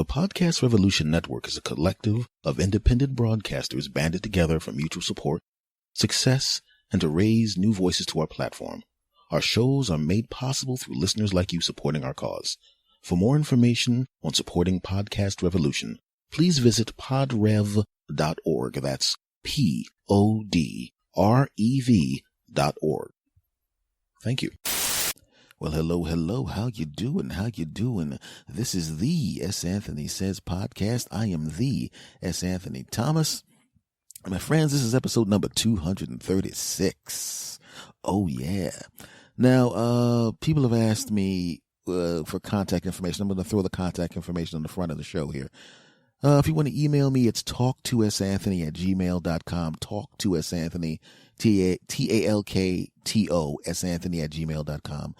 The Podcast Revolution Network is a collective of independent broadcasters banded together for mutual support, success, and to raise new voices to our platform. Our shows are made possible through listeners like you supporting our cause. For more information on supporting Podcast Revolution, please visit podrev.org. That's PODREV.org. Thank you. Well, hello. How you doing? This is the S. Anthony Says podcast. I am the S. Anthony Thomas. My friends, this is episode number 236. Oh, yeah. Now, people have asked me for contact information. I'm going to throw the contact information on the front of the show here. If you want to email me, it's talktosanthony@gmail.com. Talktosanthony, TALKTO, santhony@gmail.com.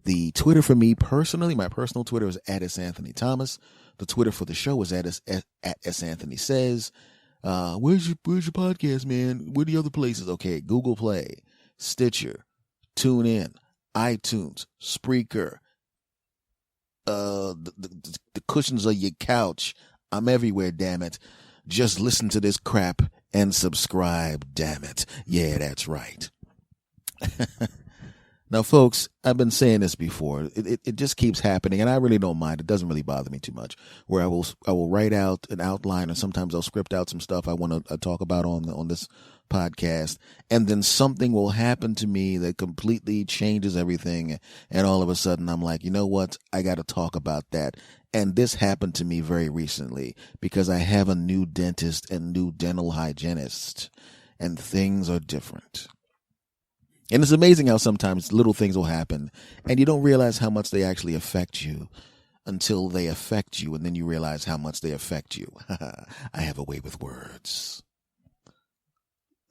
The Twitter for me personally, my personal Twitter is @SAnthonyThomas. Thomas. The Twitter for the show is at S. Anthony Says. Where's your podcast, man? Where are the other places? Okay, Google Play, Stitcher, TuneIn, iTunes, Spreaker, the cushions of your couch. I'm everywhere, damn it. Just listen to this crap and subscribe, damn it. Yeah, that's right. Now, folks, I've been saying this before. It just keeps happening, and I really don't mind. It doesn't really bother me too much. Where I will write out an outline, and sometimes I'll script out some stuff I want to talk about on this podcast, and then something will happen to me that completely changes everything, and all of a sudden I'm like, you know what? I got to talk about that. And this happened to me very recently because I have a new dentist and new dental hygienist, and things are different. And it's amazing how sometimes little things will happen and you don't realize how much they actually affect you until they affect you, and then you realize how much they affect you. I have a way with words.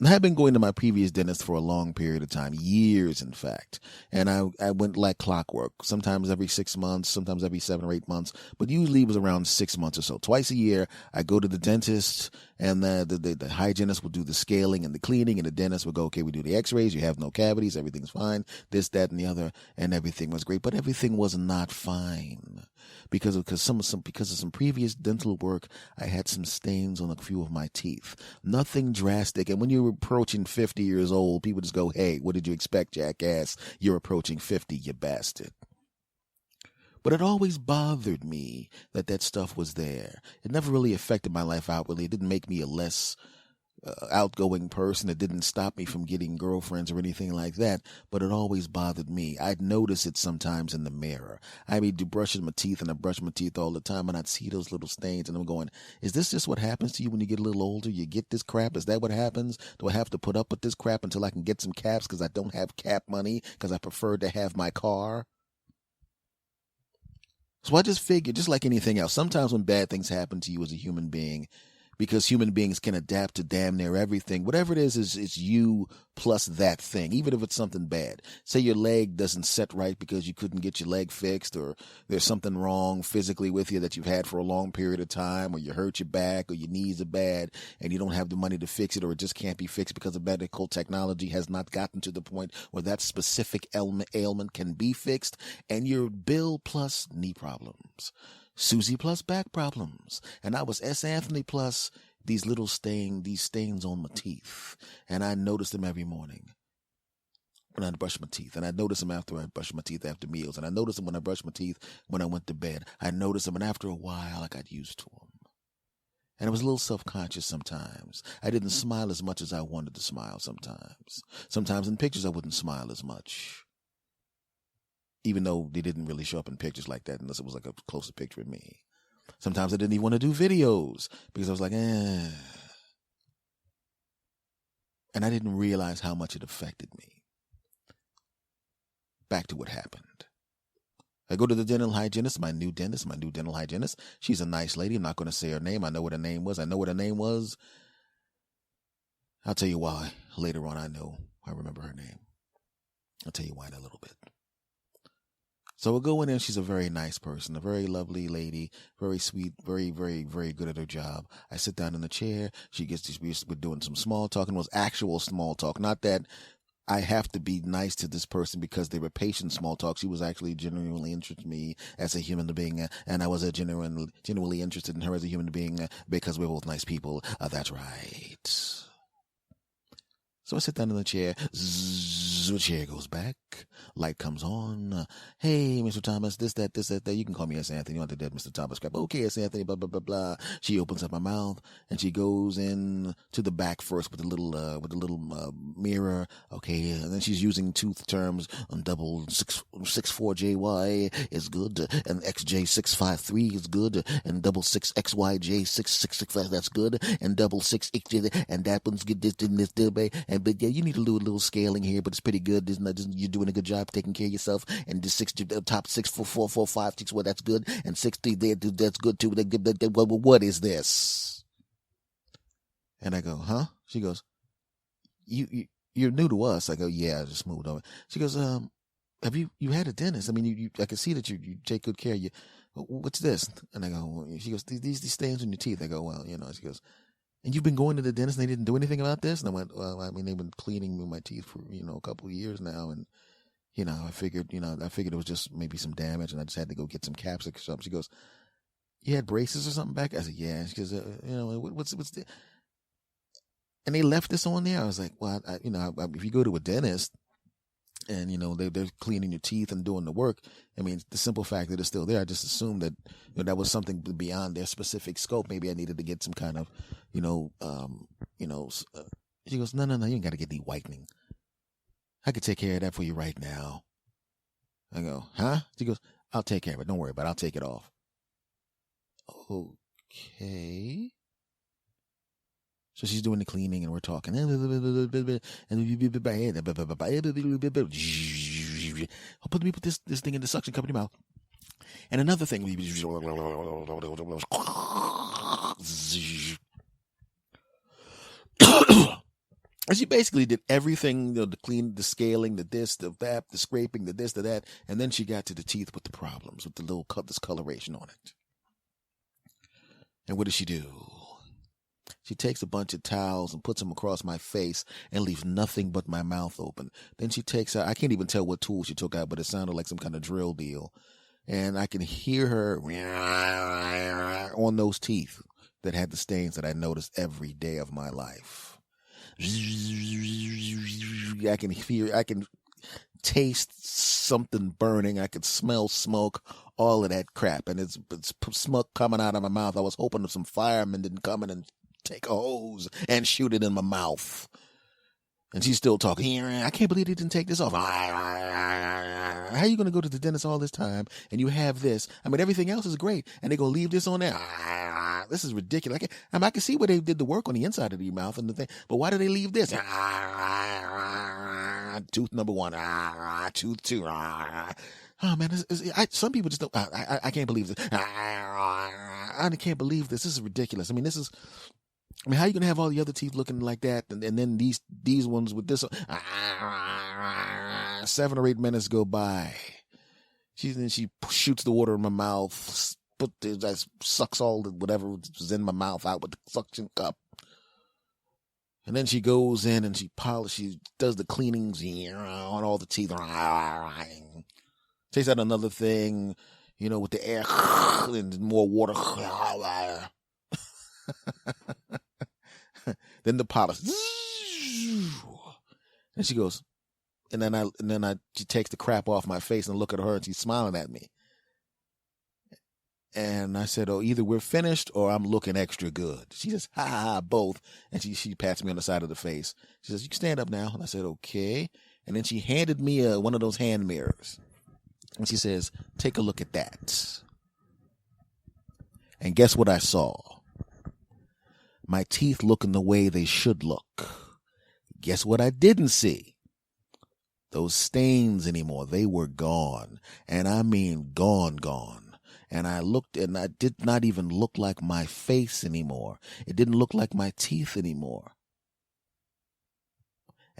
I have been going to my previous dentist for a long period of time, years in fact, and I went like clockwork, sometimes every 6 months, sometimes every 7 or 8 months, but usually it was around 6 months or so. Twice a year, I go to the dentist, and the hygienist will do the scaling and the cleaning, and the dentist will go, okay, we do the x-rays, you have no cavities, everything's fine, this, that, and the other, and everything was great, but everything was not fine. Because of some previous dental work, I had some stains on a few of my teeth. Nothing drastic. And when you're approaching 50 years old, people just go, hey, what did you expect, jackass? You're approaching 50, you bastard. But it always bothered me that stuff was there. It never really affected my life outwardly. It didn't make me a less outgoing person. It didn't stop me from getting girlfriends or anything like that, but it always bothered me. I'd notice it sometimes in the mirror. I'd be brushing my teeth, and I brush my teeth all the time, and I'd see those little stains, and I'm going, is this just what happens to you when you get a little older? You get this crap? Is that what happens? Do I have to put up with this crap until I can get some caps because I don't have cap money because I prefer to have my car? So I just figured, just like anything else, sometimes when bad things happen to you as a human being, because human beings can adapt to damn near everything. Whatever it is you plus that thing, even if it's something bad. Say your leg doesn't set right because you couldn't get your leg fixed, or there's something wrong physically with you that you've had for a long period of time, or you hurt your back, or your knees are bad, and you don't have the money to fix it, or it just can't be fixed because the medical technology has not gotten to the point where that specific ailment can be fixed, and your Bill plus knee problems. Susie plus back problems. And I was S. Anthony plus these stains on my teeth. And I noticed them every morning when I brush my teeth. And I noticed them after I brush my teeth after meals. And I noticed them when I brush my teeth when I went to bed. I noticed them, and after a while I got used to them. And I was a little self-conscious sometimes. I didn't smile as much as I wanted to smile sometimes. Sometimes in pictures I wouldn't smile as much, even though they didn't really show up in pictures like that unless it was like a closer picture of me. Sometimes I didn't even want to do videos because I was like, And I didn't realize how much it affected me. Back to what happened. I go to the dental hygienist, my new dental hygienist. She's a nice lady. I'm not going to say her name. I know what her name was. I'll tell you why later on. I remember her name. I'll tell you why in a little bit. So we'll go in there. She's a very nice person, a very lovely lady, very sweet, very, very, very good at her job. I sit down in the chair. We're doing some small talk, and it was actual small talk. Not that I have to be nice to this person because they were patient small talk. She was actually genuinely interested in me as a human being, and I was genuinely interested in her as a human being because we're both nice people. That's right. So I sit down in the chair. The chair goes back. Light comes on. Hey, Mr. Thomas, this, that. You can call me S. Anthony. You want the dead Mr. Thomas crap. Okay, S. Anthony, blah, blah, blah, blah. She opens up my mouth and she goes in to the back first with the little mirror. Okay, and then she's using tooth terms on double 664JY is good, and XJ653 is good, and double 6XYJ6665 that's good, and double 6XJ, and that one's good, this and this, and but yeah, you need to do a little scaling here, but it's pretty good. You're doing a good job taking care of yourself. And the top 64445 6, well, that's good, and 60 there, that's good too. What is this? And I go, huh? She goes, you're new to us. I go, yeah, I just moved over. She goes, have you had a dentist? I mean, I can see that you take good care of you. What's this? And I go, she goes, these stains on your teeth. I go, well, she goes, and you've been going to the dentist and they didn't do anything about this? And I went, well, I mean, they've been cleaning my teeth for, a couple of years now. And, I figured it was just maybe some damage and I just had to go get some caps or something. She goes, you had braces or something back? I said, yeah. She goes, what's the, and they left this on there. I was like, well, if you go to a dentist and, they're cleaning your teeth and doing the work, I mean, the simple fact that it's still there, I just assumed that, that was something beyond their specific scope. Maybe I needed to get some kind of, she goes, no, you ain't got to get any whitening. I could take care of that for you right now. I go, huh? She goes, I'll take care of it. Don't worry about it. I'll take it off. Okay. So she's doing the cleaning and we're talking. Put this thing in the suction cup in your mouth. And another thing. And she basically did everything, the clean, the scaling, the this, the that, the scraping, the this, the that. And then she got to the teeth with the problems, with the little discoloration on it. And what does she do? She takes a bunch of towels and puts them across my face and leaves nothing but my mouth open. Then she takes out, I can't even tell what tool she took out, but it sounded like some kind of drill deal. And I can hear her on those teeth that had the stains that I noticed every day of my life. I can taste something burning. I can smell smoke, all of that crap. And it's smoke coming out of my mouth. I was hoping some firemen didn't come in and take a hose and shoot it in my mouth. And she's still talking. I can't believe they didn't take this off. How are you going to go to the dentist all this time and you have this? I mean, everything else is great. And they're going to leave this on there. This is ridiculous. I can see where they did the work on the inside of your mouth and the thing. But why do they leave this? Tooth number 1. Tooth 2. Oh, man. Some people just don't. I can't believe this. I can't believe this. This is ridiculous. I mean, how are you going to have all the other teeth looking like that? And then these ones with this. 7 or 8 minutes go by. She shoots the water in my mouth. Sucks all the whatever was in my mouth out with the suction cup. And then she goes in and she does the cleanings on all the teeth. Takes out another thing, with the air and more water. Then the polish. And she goes, and then she takes the crap off my face and look at her and she's smiling at me. And I said, oh, either we're finished or I'm looking extra good. She says, ha ha ha, both. And she pats me on the side of the face. She says, you can stand up now. And I said, okay. And then she handed me one of those hand mirrors. And she says, take a look at that. And guess what I saw? My teeth looking the way they should look. Guess what I didn't see? Those stains anymore. They were gone. And I mean gone. And I looked and I did not even look like my face anymore. It didn't look like my teeth anymore.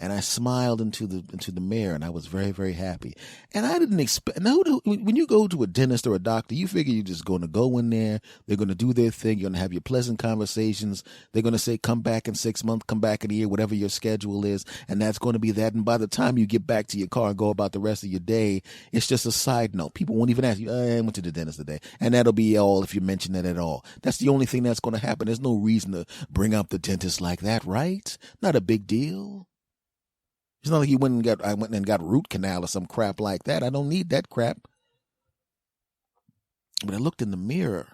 And I smiled into the mirror, and I was very, very happy. And I didn't expect. Now, when you go to a dentist or a doctor, you figure you're just going to go in there. They're going to do their thing. You're going to have your pleasant conversations. They're going to say, "Come back in 6 months. Come back in a year," whatever your schedule is, and that's going to be that. And by the time you get back to your car and go about the rest of your day, it's just a side note. People won't even ask you, "I went to the dentist today," and that'll be all if you mention it at all. That's the only thing that's going to happen. There's no reason to bring up the dentist like that, right? Not a big deal. It's not like I went and got root canal or some crap like that. I don't need that crap. But I looked in the mirror,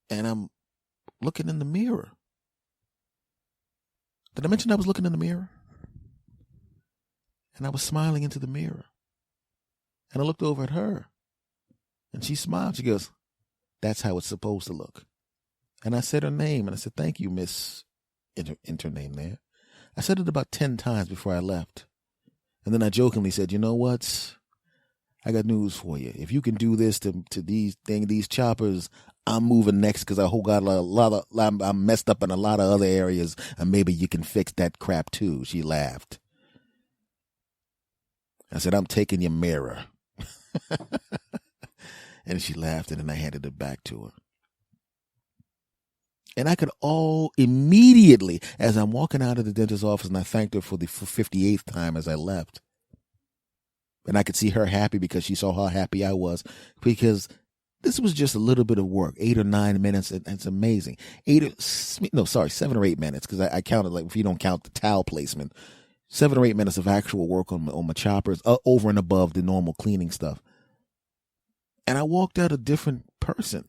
and I'm looking in the mirror. Did I mention I was looking in the mirror? And I was smiling into the mirror. And I looked over at her, and she smiled. She goes, "That's how it's supposed to look." And I said her name, and I said, "Thank you, Miss," enter name there. I said it about 10 times before I left. And then I jokingly said, "You know what? I got news for you. If you can do this to these choppers, I'm moving next because I'm messed up in a lot of other areas, and maybe you can fix that crap too." She laughed. I said, "I'm taking your mirror." And she laughed, and then I handed it back to her. And I could immediately, as I'm walking out of the dentist's office, and I thanked her for the 58th time as I left. And I could see her happy because she saw how happy I was. Because this was just a little bit of work, 8 or 9 minutes. And it's amazing. 7 or 8 minutes, because I counted, like, if you don't count the towel placement, 7 or 8 minutes of actual work on my choppers, over and above the normal cleaning stuff. And I walked out a different person.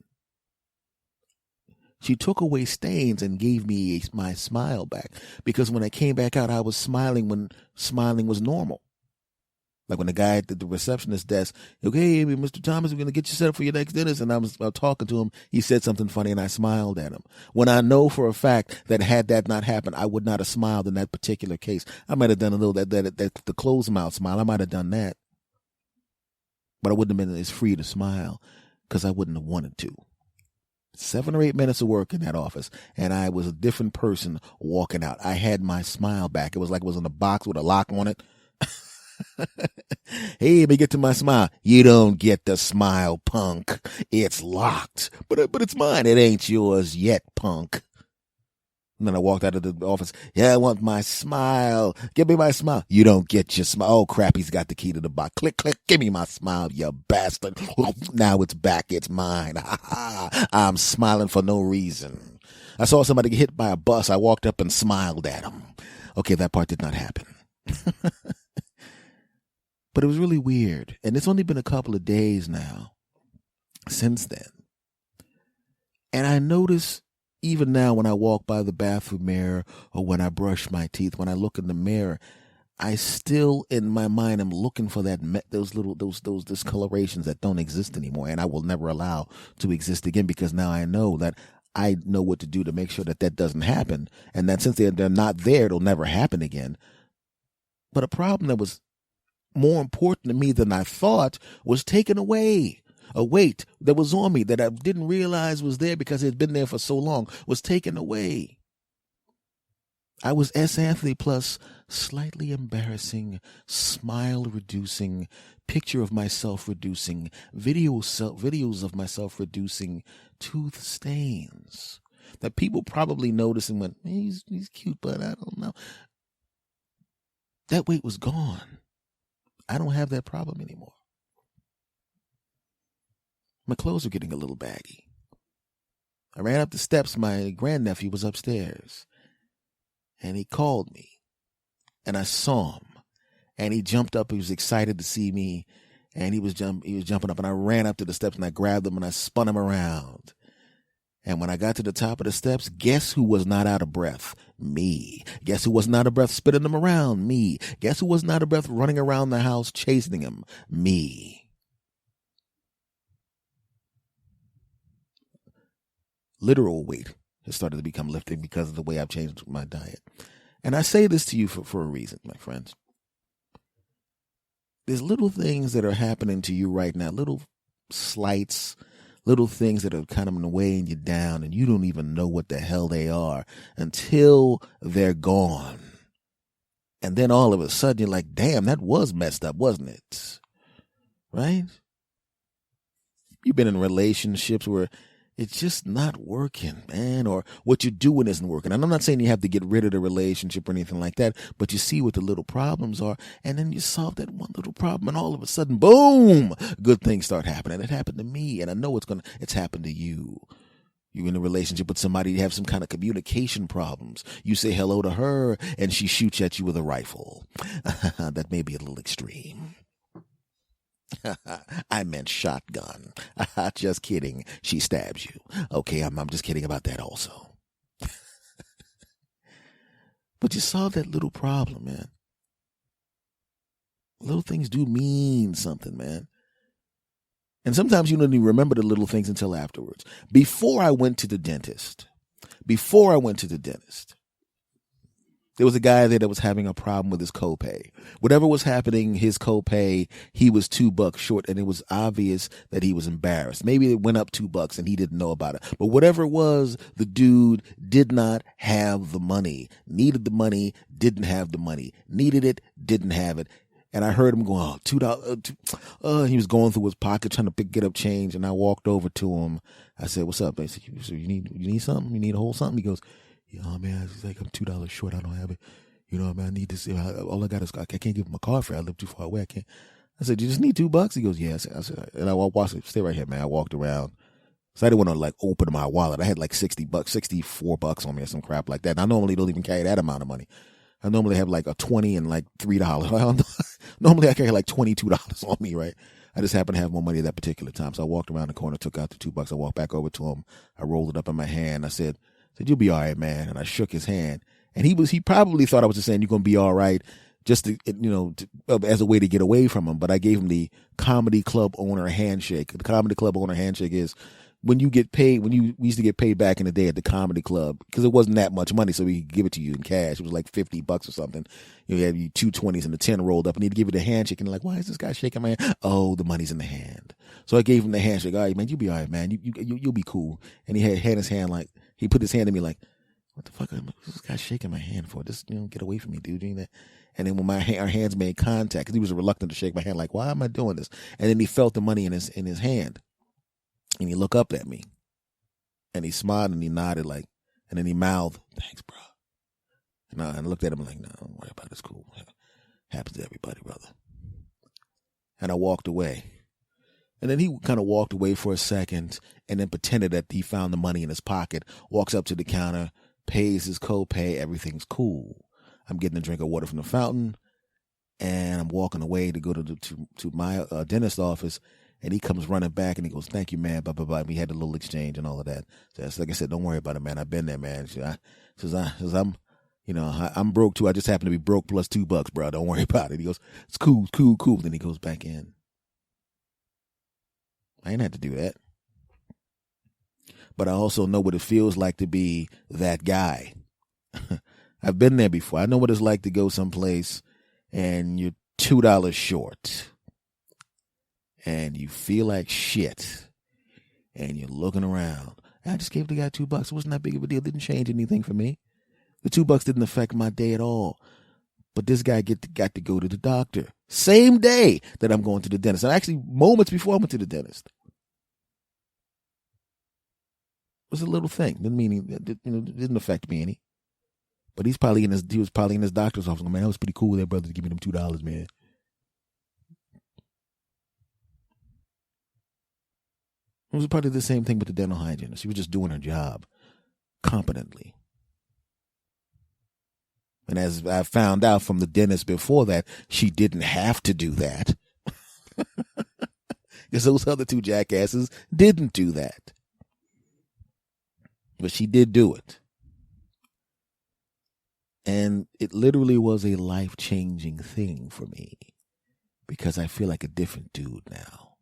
She took away stains and gave me my smile back. Because when I came back out, I was smiling when smiling was normal. Like when the guy at the receptionist desk, "Okay, Mr. Thomas, we're going to get you set up for your next dentist." And I was talking to him. He said something funny, and I smiled at him. When I know for a fact that had that not happened, I would not have smiled in that particular case. I might have done a little the closed mouth smile. I might have done that. But I wouldn't have been as free to smile because I wouldn't have wanted to. 7 or 8 minutes of work in that office, and I was a different person walking out. I had my smile back. It was like it was in a box with a lock on it. "Hey, let me get to my smile." "You don't get the smile, punk. It's locked. But it's mine. It ain't yours yet, punk." And then I walked out of the office. "Yeah, I want my smile. Give me my smile." "You don't get your smile." "Oh, crap, he's got the key to the box. Click, click. Give me my smile, you bastard." "Now it's back. It's mine. Ha ha. I'm smiling for no reason." I saw somebody get hit by a bus. I walked up and smiled at him. Okay, that part did not happen. But it was really weird. And it's only been a couple of days now since then. And I notice even now when I walk by the bathroom mirror or when I brush my teeth, when I look in the mirror, I still in my mind am looking for those discolorations that don't exist anymore, and I will never allow to exist again, because now I know that I know what to do to make sure that doesn't happen, and that since they're not there, it'll never happen again. But a problem that was more important to me than I thought was taken away. A weight that was on me that I didn't realize was there because it had been there for so long was taken away. I was S. Anthony plus slightly embarrassing, smile reducing, picture of myself reducing, videos of myself reducing tooth stains that people probably noticed and went, he's cute, but I don't know. That weight was gone. I don't have that problem anymore. My clothes are getting a little baggy. I ran up the steps. My grandnephew was upstairs. And he called me. And I saw him. And he jumped up. He was excited to see me. And he was jumping up. And I ran up to the steps and I grabbed him and I spun him around. And when I got to the top of the steps, guess who was not out of breath? Me. Guess who was not out of breath spinning him around? Me. Guess who was not out of breath running around the house chasing him? Me. Literal weight has started to become lifting because of the way I've changed my diet. And I say this to you for a reason, my friends. There's little things that are happening to you right now, little slights, little things that are kind of weighing you down, and you don't even know what the hell they are until they're gone. And then all of a sudden you're like, damn, that was messed up, wasn't it? Right? You've been in relationships where it's just not working, man, or what you're doing isn't working. And I'm not saying you have to get rid of the relationship or anything like that, but you see what the little problems are, and then you solve that one little problem, and all of a sudden, boom, good things start happening. It happened to me, and I know it's happened to you. You're in a relationship with somebody, you have some kind of communication problems. You say hello to her, and she shoots at you with a rifle. That may be a little extreme. I meant shotgun. Just kidding. She stabs you. Okay, I'm just kidding about that also. But you solve that little problem, man. Little things do mean something, man. And sometimes you don't even remember the little things until afterwards. Before I went to the dentist, there was a guy there that was having a problem with his copay. Whatever was happening, his copay, he was $2 short, and it was obvious that he was embarrassed. Maybe it went up $2 and he didn't know about it. But whatever it was, the dude did not have the money. Needed the money, didn't have the money. Needed it, didn't have it. And I heard him going, oh, $2. He was going through his pocket trying to get up change. And I walked over to him. I said, what's up? I said, so you need something? You need a whole something? He goes, yeah, man, he's like, I'm $2 short. I don't have it. You know, man, I need this. All I got is, I can't give him a car fare. I live too far away. I can't. I said, you just need $2? He goes, yeah. I said, and I walked, stay right here, man. I walked around. So I didn't want to like open my wallet. I had like $60, $64 on me or some crap like that. And I normally don't even carry that amount of money. I normally have like a 20 and like $3. Normally I carry like $22 on me, right? I just happened to have more money at that particular time. So I walked around the corner, took out the $2. I walked back over to him. I rolled it up in my hand. I said, you'll be all right, man. And I shook his hand. And he probably thought I was just saying, you're going to be all right, just to, as a way to get away from him. But I gave him the comedy club owner handshake. The comedy club owner handshake is when you get paid, we used to get paid back in the day at the comedy club, because it wasn't that much money. So we could give it to you in cash. It was like $50 or something. You had you 2 20s and the 10 rolled up, and he'd give you the handshake. And like, why is this guy shaking my hand? Oh, the money's in the hand. So I gave him the handshake. All right, man, you'll be all right, man. You'll be cool. And he had his hand like, he put his hand in me like, what the fuck is this guy shaking my hand for? Just, get away from me, dude. You know that? And then when our hands made contact, because he was reluctant to shake my hand, like, why am I doing this? And then he felt the money in his hand. And he looked up at me. And he smiled and he nodded like, and then he mouthed, thanks, bro. And I looked at him like, no, don't worry about it. It's cool. It happens to everybody, brother. And I walked away. And then he kind of walked away for a second and then pretended that he found the money in his pocket, walks up to the counter, pays his copay, everything's cool. I'm getting a drink of water from the fountain, and I'm walking away to go to my dentist office, and he comes running back and he goes, thank you, man, blah, blah, blah. And we had a little exchange and all of that. So like I said, don't worry about it, man. I've been there, man. I'm broke too. I just happen to be broke plus $2, bro. Don't worry about it. He goes, it's cool. Then he goes back in. I ain't had to do that. But I also know what it feels like to be that guy. I've been there before. I know what it's like to go someplace and you're $2 short. And you feel like shit. And you're looking around. I just gave the guy $2. It wasn't that big of a deal. It didn't change anything for me. The $2 didn't affect my day at all. But this guy got to go to the doctor. Same day that I'm going to the dentist. And actually, moments before I went to the dentist. It was a little thing. Didn't mean it didn't affect me any. But he was probably in his doctor's office. Man, that was pretty cool there, brother, to give me them $2, man. It was probably the same thing with the dental hygienist. She was just doing her job competently. And as I found out from the dentist before that, she didn't have to do that. Because those other 2 jackasses didn't do that. But she did do it. And it literally was a life-changing thing for me. Because I feel like a different dude now.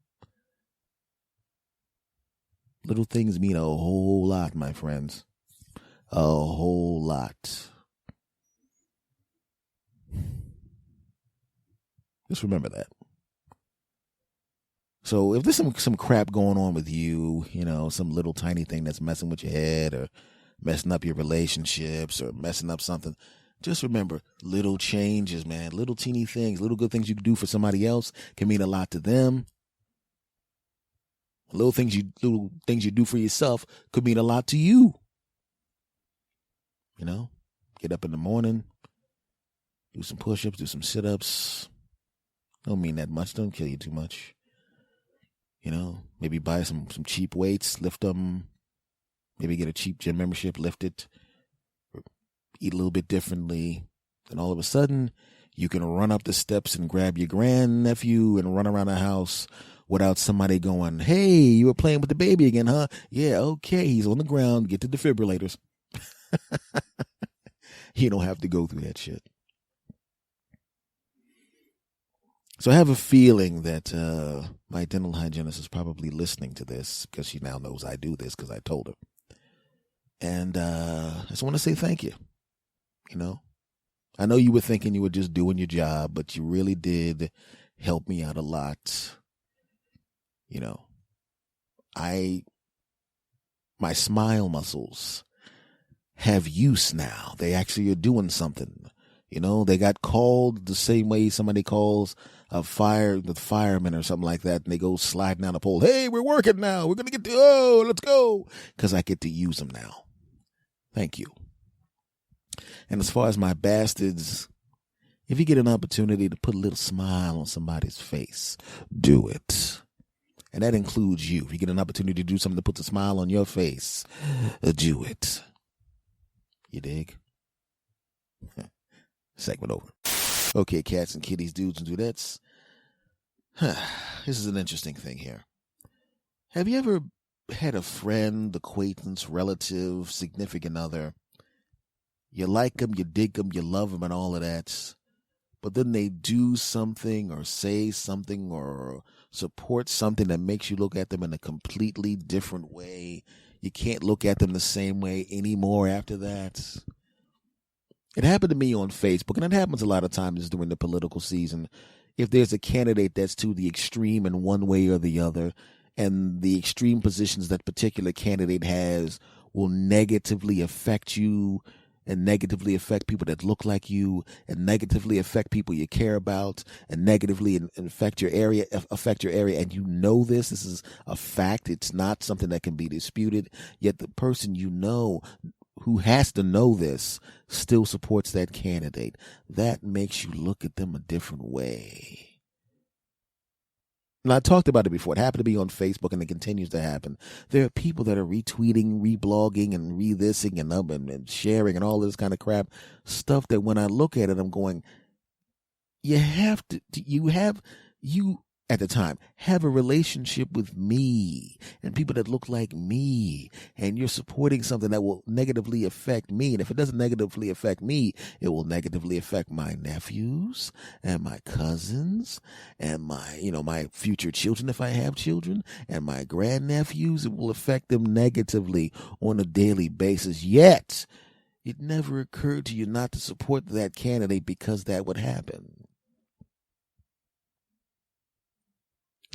Little things mean a whole lot, my friends. A whole lot. Just remember that. So if there's some crap going on with you, some little tiny thing that's messing with your head or messing up your relationships or messing up something, Just remember, little changes, man, little teeny things, little good things you can do for somebody else can mean a lot to them. Little things you do for yourself could mean a lot to you. You know, get up in the morning, do some push-ups, do some sit-ups. Don't mean that much. Don't kill you too much. You know, maybe buy some cheap weights, lift them. Maybe get a cheap gym membership, lift it. Eat a little bit differently. And all of a sudden, you can run up the steps and grab your grandnephew and run around the house without somebody going, hey, you were playing with the baby again, huh? Yeah, okay, he's on the ground. Get the defibrillators. You don't have to go through that shit. So I have a feeling that my dental hygienist is probably listening to this because she now knows I do this because I told her. And I just want to say thank you. You know, I know you were thinking you were just doing your job, but you really did help me out a lot. You know, my smile muscles have use now. They actually are doing something. You know, they got called the same way somebody calls the firemen or something like that, and they go sliding down the pole. Hey, we're working now. We're going to let's go. Because I get to use them now. Thank you. And as far as my bastards, if you get an opportunity to put a little smile on somebody's face, do it. And that includes you. If you get an opportunity to do something that puts a smile on your face, do it. You dig? Segment over. Okay, cats and kitties, dudes and dudettes. This is an interesting thing here. Have you ever had a friend, acquaintance, relative, significant other? You like them, you dig them, you love them and all of that. But then they do something or say something or support something that makes you look at them in a completely different way. You can't look at them the same way anymore after that. It happened to me on Facebook, and it happens a lot of times during the political season. If there's a candidate that's to the extreme in one way or the other, and the extreme positions that particular candidate has will negatively affect you and negatively affect people that look like you and negatively affect people you care about and negatively affect your area, and you know this is a fact. It's not something that can be disputed, yet the person you know who has to know this still supports that candidate. That makes you look at them a different way. And I talked about it before. It happened to be on Facebook, and it continues to happen. There are people that are retweeting, reblogging, and re-thising and sharing and all this kind of crap. Stuff that when I look at it, I'm going, you at the time, have a relationship with me and people that look like me, and you're supporting something that will negatively affect me. And if it doesn't negatively affect me, it will negatively affect my nephews and my cousins and my future children if I have children, and my grandnephews. It will affect them negatively on a daily basis. Yet, it never occurred to you not to support that candidate because that would happen.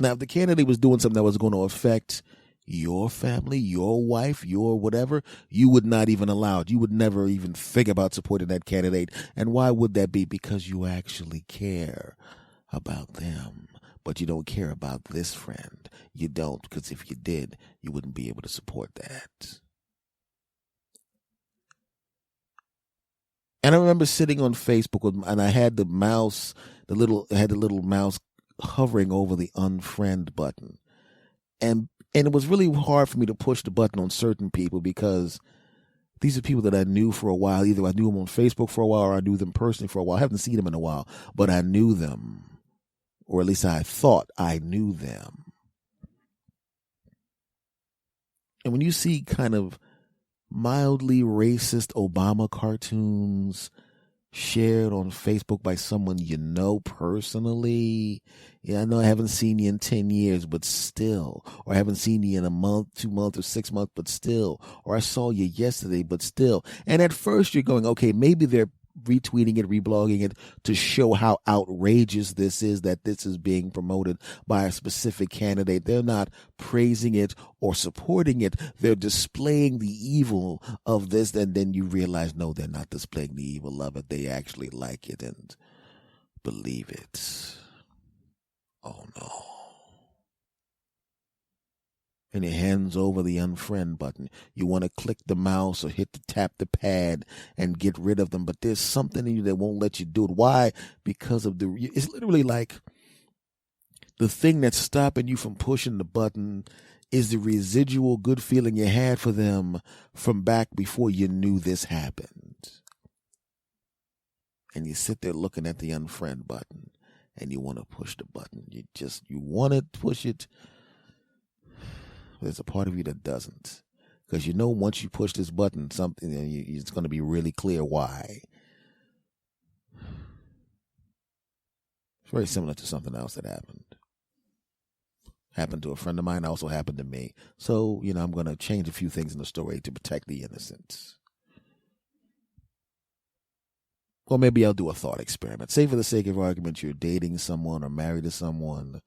Now, if the candidate was doing something that was going to affect your family, your wife, your whatever, you would not even allow it. You would never even think about supporting that candidate. And why would that be? Because you actually care about them, but you don't care about this friend. You don't, because if you did, you wouldn't be able to support that. And I remember sitting on Facebook and I had the little mouse hovering over the unfriend button. And it was really hard for me to push the button on certain people because these are people that I knew for a while. Either I knew them on Facebook for a while or I knew them personally for a while. I haven't seen them in a while, but I knew them, or at least I thought I knew them. And when you see kind of mildly racist Obama cartoons shared on Facebook by someone you know personally. Yeah, I know I haven't seen you in 10 years, but still. Or I haven't seen you in a month, 2 months, or 6 months, but still. Or I saw you yesterday, but still. And at first you're going, okay, maybe they're retweeting it, reblogging it to show how outrageous this is, that this is being promoted by a specific candidate. They're not praising it or supporting it. They're displaying the evil of this. And then you realize, no, they're not displaying the evil of it. They actually like it and believe it. Oh no. And your hands over the unfriend button. You want to click the mouse or tap the pad and get rid of them, but there's something in you that won't let you do it. Why? Because of it's literally like the thing that's stopping you from pushing the button is the residual good feeling you had for them from back before you knew this happened. And you sit there looking at the unfriend button and you want to push the button. You want to push it. There's a part of you that doesn't, because you know once you push this button, something it's going to be really clear why. It's very similar to something else that happened to a friend of mine. Also happened to me. So I'm going to change a few things in the story to protect the innocent. Or maybe I'll do a thought experiment. Say for the sake of argument, you're dating someone or married to someone,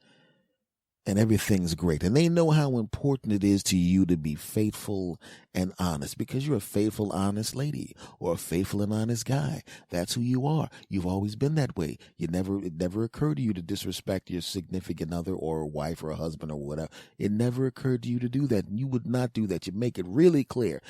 and everything's great. And they know how important it is to you to be faithful and honest, because you're a faithful, honest lady or a faithful and honest guy. That's who you are. You've always been that way. It never occurred to you to disrespect your significant other or a wife or a husband or whatever. It never occurred to you to do that. You would not do that. You make it really clear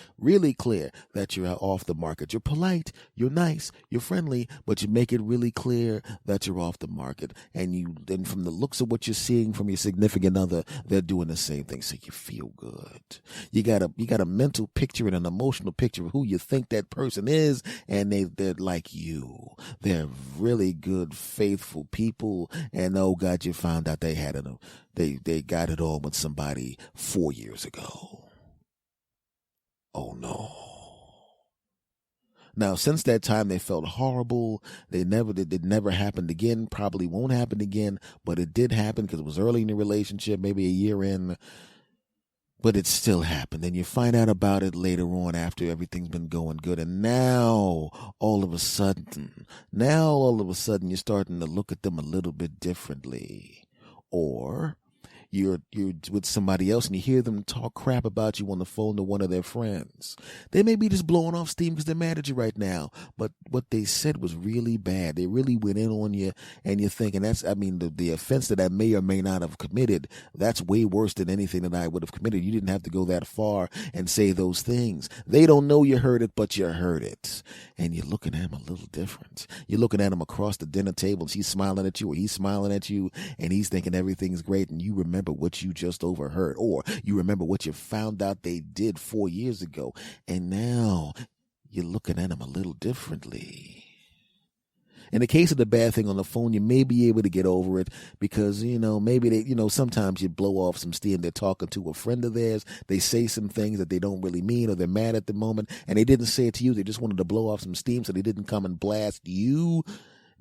that you're off the market. You're polite, you're nice, you're friendly, but you make it really clear that you're off the market. And from the looks of what you're seeing from your significant other, they're doing the same thing. So you feel good. You got a mental picture and an emotional picture of who you think that person is, and they're like you. They're really good, faithful people, and oh God, you found out they got it on with somebody 4 years ago. Oh no. Now, since that time, they felt horrible. It never happened again. Probably won't happen again, but it did happen because it was early in the relationship, maybe a year in. But it still happened. And you find out about it later on after everything's been going good. And now, all of a sudden, you're starting to look at them a little bit differently. Or you're with somebody else and you hear them talk crap about you on the phone to one of their friends. They may be just blowing off steam because they're mad at you right now, but what they said was really bad. They really went in on you, and you're thinking, the offense that I may or may not have committed, that's way worse than anything that I would have committed. You didn't have to go that far and say those things. They don't know you heard it, but you heard it. And you're looking at them a little different. You're looking at him across the dinner table, and she's smiling at you, or he's smiling at you, and he's thinking everything's great, and you remember what you just overheard, or you remember what you found out they did 4 years ago, and now you're looking at them a little differently. In the case of the bad thing on the phone, you may be able to get over it because, maybe they, sometimes you blow off some steam. They're talking to a friend of theirs. They say some things that they don't really mean, or they're mad at the moment, and they didn't say it to you. They just wanted to blow off some steam, so they didn't come and blast you.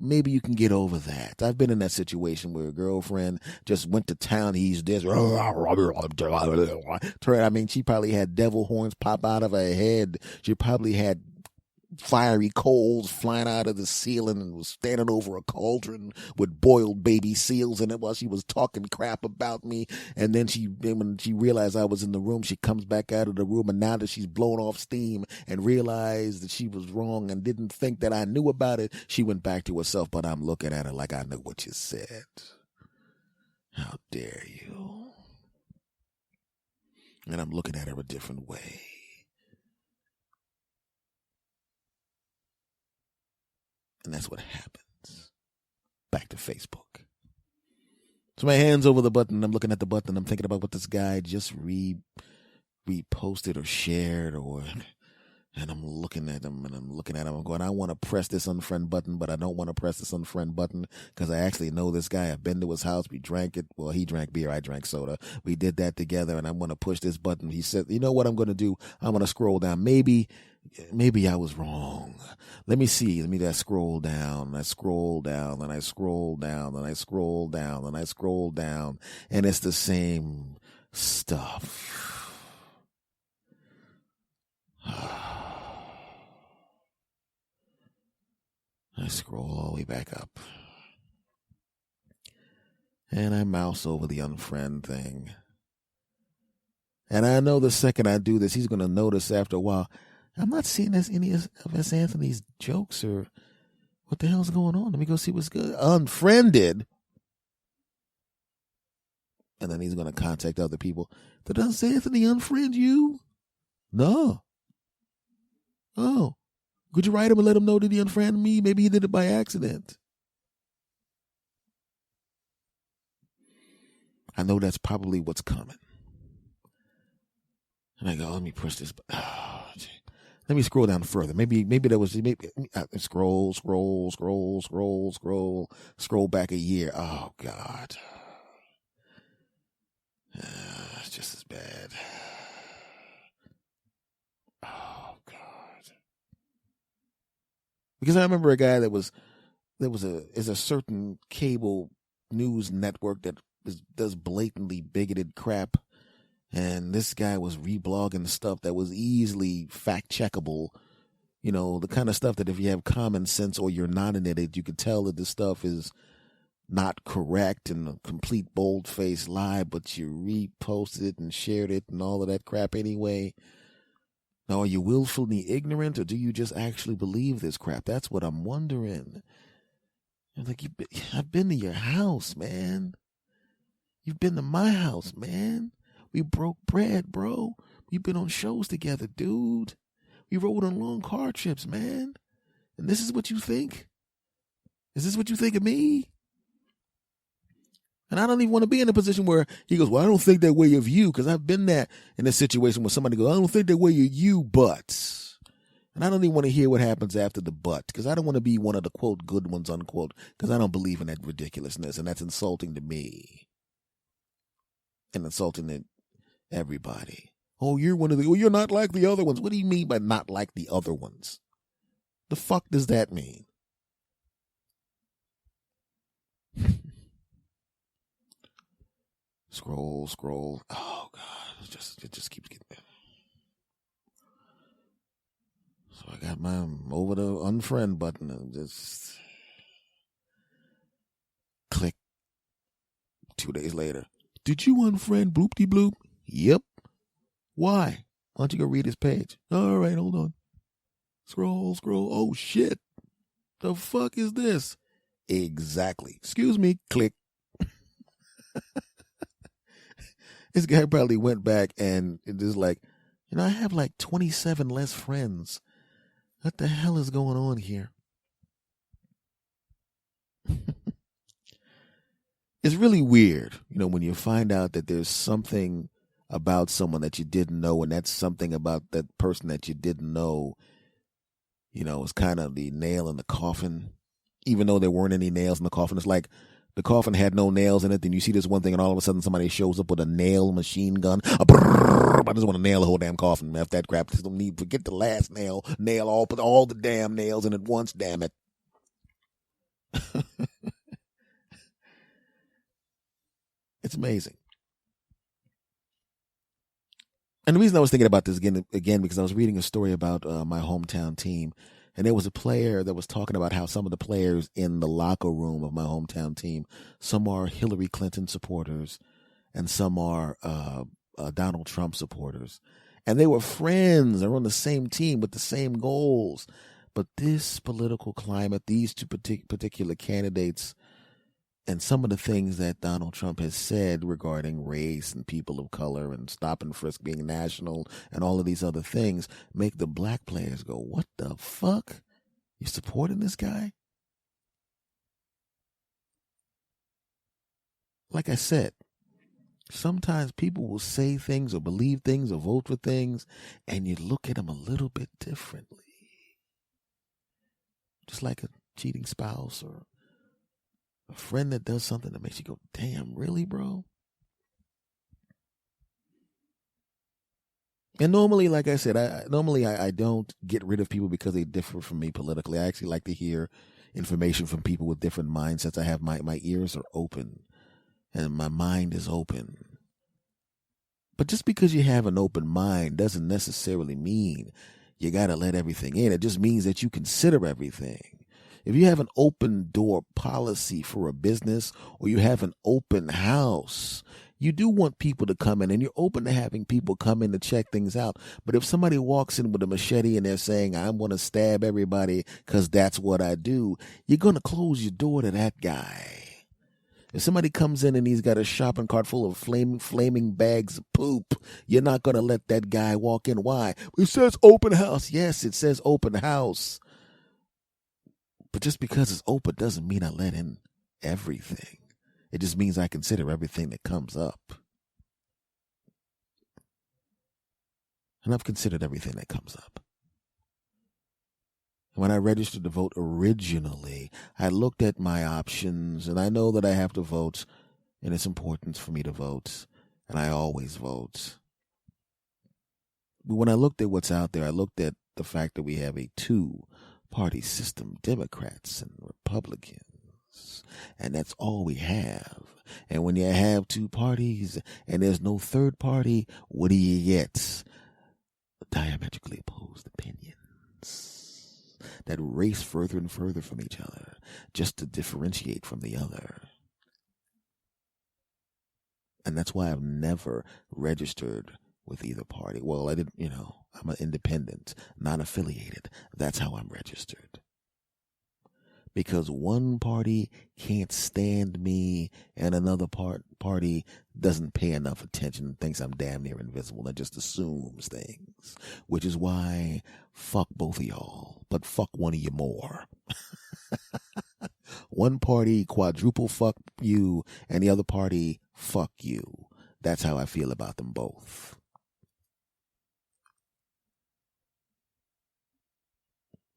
Maybe you can get over that. I've been in that situation where a girlfriend just went to town. He's this. She probably had devil horns pop out of her head. She probably had fiery coals flying out of the ceiling and was standing over a cauldron with boiled baby seals in it while she was talking crap about me. And then when she realized I was in the room, she comes back out of the room, and now that she's blown off steam and realized that she was wrong and didn't think that I knew about it, she went back to herself. But I'm looking at her like, I know what you said. How dare you? And I'm looking at her a different way. And that's what happens. Back to Facebook. So my hand's over the button. I'm looking at the button. I'm thinking about what this guy just reposted or shared, and I'm looking at him and I'm going, I want to press this unfriend button, but I don't want to press this unfriend button because I actually know this guy. I've been to his house. We drank it. Well, he drank beer. I drank soda. We did that together, and I want to push this button. He said, you know what I'm going to do? I'm going to scroll down. Maybe I was wrong. Let me see. I scroll down. I scroll down, and I scroll down, and I scroll down, and I scroll down, and it's the same stuff. I scroll all the way back up. And I mouse over the unfriend thing. And I know the second I do this, he's going to notice after a while, I'm not seeing any of S. Anthony's jokes or what the hell's going on. Let me go see what's good. Unfriended. And then he's going to contact other people. Did S. Anthony unfriend you? No. Oh. Could you write him and let him know that he unfriended me? Maybe he did it by accident. I know that's probably what's coming. And I go, let me push this. Let me scroll down further. Maybe that was scroll back a year. Oh God, it's just as bad. Oh God, because I remember a guy is a certain cable news network that does blatantly bigoted crap. And this guy was reblogging stuff that was easily fact checkable. You know, the kind of stuff that if you have common sense or you're not in it, you could tell that this stuff is not correct and a complete bold-faced lie, but you reposted it and shared it and all of that crap anyway. Now, are you willfully ignorant or do you just actually believe this crap? That's what I'm wondering. I'm like, I've been to your house, man. You've been to my house, man. We broke bread, bro. We've been on shows together, dude. We rode on long car trips, man. And this is what you think? Is this what you think of me? And I don't even want to be in a position where he goes, well, I don't think that way of you, because I've been there in a situation where somebody goes, I don't think that way of you, but. And I don't even want to hear what happens after the but, because I don't want to be one of the, quote, good ones, unquote, because I don't believe in that ridiculousness, and that's insulting to me. And insulting to everybody. Oh, you're one of the, well, you're not like the other ones. What do you mean by not like the other ones? The fuck does that mean? Scroll. Oh God, it just keeps getting better. So I got my over the unfriend button and just click. 2 days later, did you unfriend Bloopty Bloop? Yep. Why? Why don't you go read his page? All right, hold on. Scroll. Oh shit. The fuck is this? Exactly. Excuse me. Click. This guy probably went back and it is like, I have like 27 less friends. What the hell is going on here? It's really weird, when you find out that there's something about someone that you didn't know, and that's something about that person that you didn't know, is kind of the nail in the coffin, even though there weren't any nails in the coffin. It's like the coffin had no nails in it, then you see this one thing, and all of a sudden somebody shows up with a nail machine gun. I just want to nail the whole damn coffin. F that crap. Just don't need, forget the last nail. Put all the damn nails in at once, damn it. It's amazing. And the reason I was thinking about this again because I was reading a story about my hometown team, and there was a player that was talking about how some of the players in the locker room of my hometown team, some are Hillary Clinton supporters, and some are Donald Trump supporters, and they were friends. They were on the same team with the same goals, but this political climate, these two particular candidates, and some of the things that Donald Trump has said regarding race and people of color and stop and frisk being national and all of these other things make the black players go, what the fuck? You supporting this guy? Like I said, sometimes people will say things or believe things or vote for things, and you look at them a little bit differently. Just like a cheating spouse or a friend that does something that makes you go, damn, really, bro? And normally, like I said, I don't get rid of people because they differ from me politically. I actually like to hear information from people with different mindsets. I have my ears are open and my mind is open. But just because you have an open mind doesn't necessarily mean you got to let everything in. It just means that you consider everything. If you have an open door policy for a business or you have an open house, you do want people to come in, and you're open to having people come in to check things out. But if somebody walks in with a machete and they're saying, I'm going to stab everybody because that's what I do, you're going to close your door to that guy. If somebody comes in and he's got a shopping cart full of flaming bags of poop, you're not going to let that guy walk in. Why? It says open house. Yes, it says open house. But just because it's open doesn't mean I let in everything. It just means I consider everything that comes up. And I've considered everything that comes up. When I registered to vote originally, I looked at my options, and I know that I have to vote, and it's important for me to vote, and I always vote. But when I looked at what's out there, I looked at the fact that we have a two-party system, Democrats and Republicans, and that's all we have. And when you have two parties and there's no third party, what do you get? Diametrically opposed opinions that race further and further from each other just to differentiate from the other. And that's why I've never registered with either party. Well, I didn't, I'm an independent, non-affiliated. That's how I'm registered. Because one party can't stand me and another party doesn't pay enough attention and thinks I'm damn near invisible and just assumes things. Which is why fuck both of y'all, but fuck one of you more. One party quadruple fuck you and the other party fuck you. That's how I feel about them both.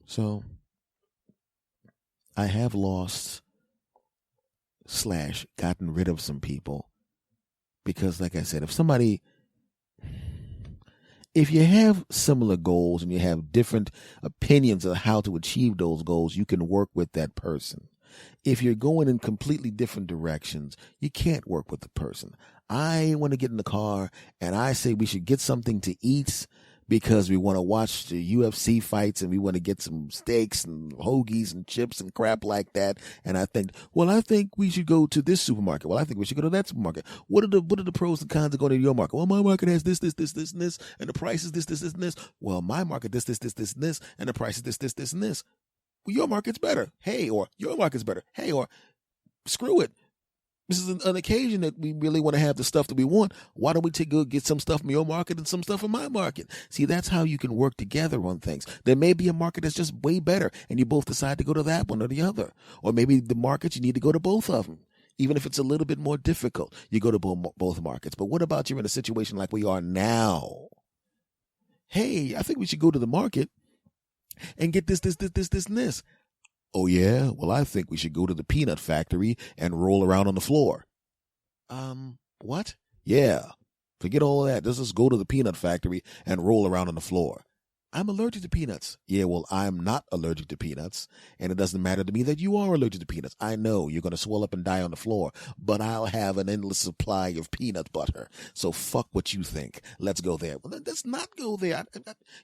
So I have lost / gotten rid of some people because, like I said, if you have similar goals and you have different opinions of how to achieve those goals, you can work with that person. If you're going in completely different directions, you can't work with the person. I want to get in the car and I say we should get something to eat because we want to watch the UFC fights and we want to get some steaks and hoagies and chips and crap like that. And I think we should go to this supermarket. Well, I think we should go to that supermarket. What are the pros and cons of going to your market? Well, my market has this, and this, and the price is this, and this. Well, my market this, and this, and the price is this, and this. Well, your market's better. Hey, or your market's better. Hey, or screw it. This is an occasion that we really want to have the stuff that we want. Why don't we get some stuff from your market and some stuff from my market? See, that's how you can work together on things. There may be a market that's just way better, and you both decide to go to that one or the other. Or maybe the markets, you need to go to both of them. Even if it's a little bit more difficult, you go to both markets. But what about you're in a situation like we are now? Hey, I think we should go to the market and get this, and this. Oh, yeah? Well, I think we should go to the peanut factory and roll around on the floor. What? Yeah. Forget all that. Let's just go to the peanut factory and roll around on the floor. I'm allergic to peanuts. Yeah, well, I'm not allergic to peanuts, and it doesn't matter to me that you are allergic to peanuts. I know you're going to swell up and die on the floor, but I'll have an endless supply of peanut butter. So fuck what you think. Let's go there. Well, let's not go there.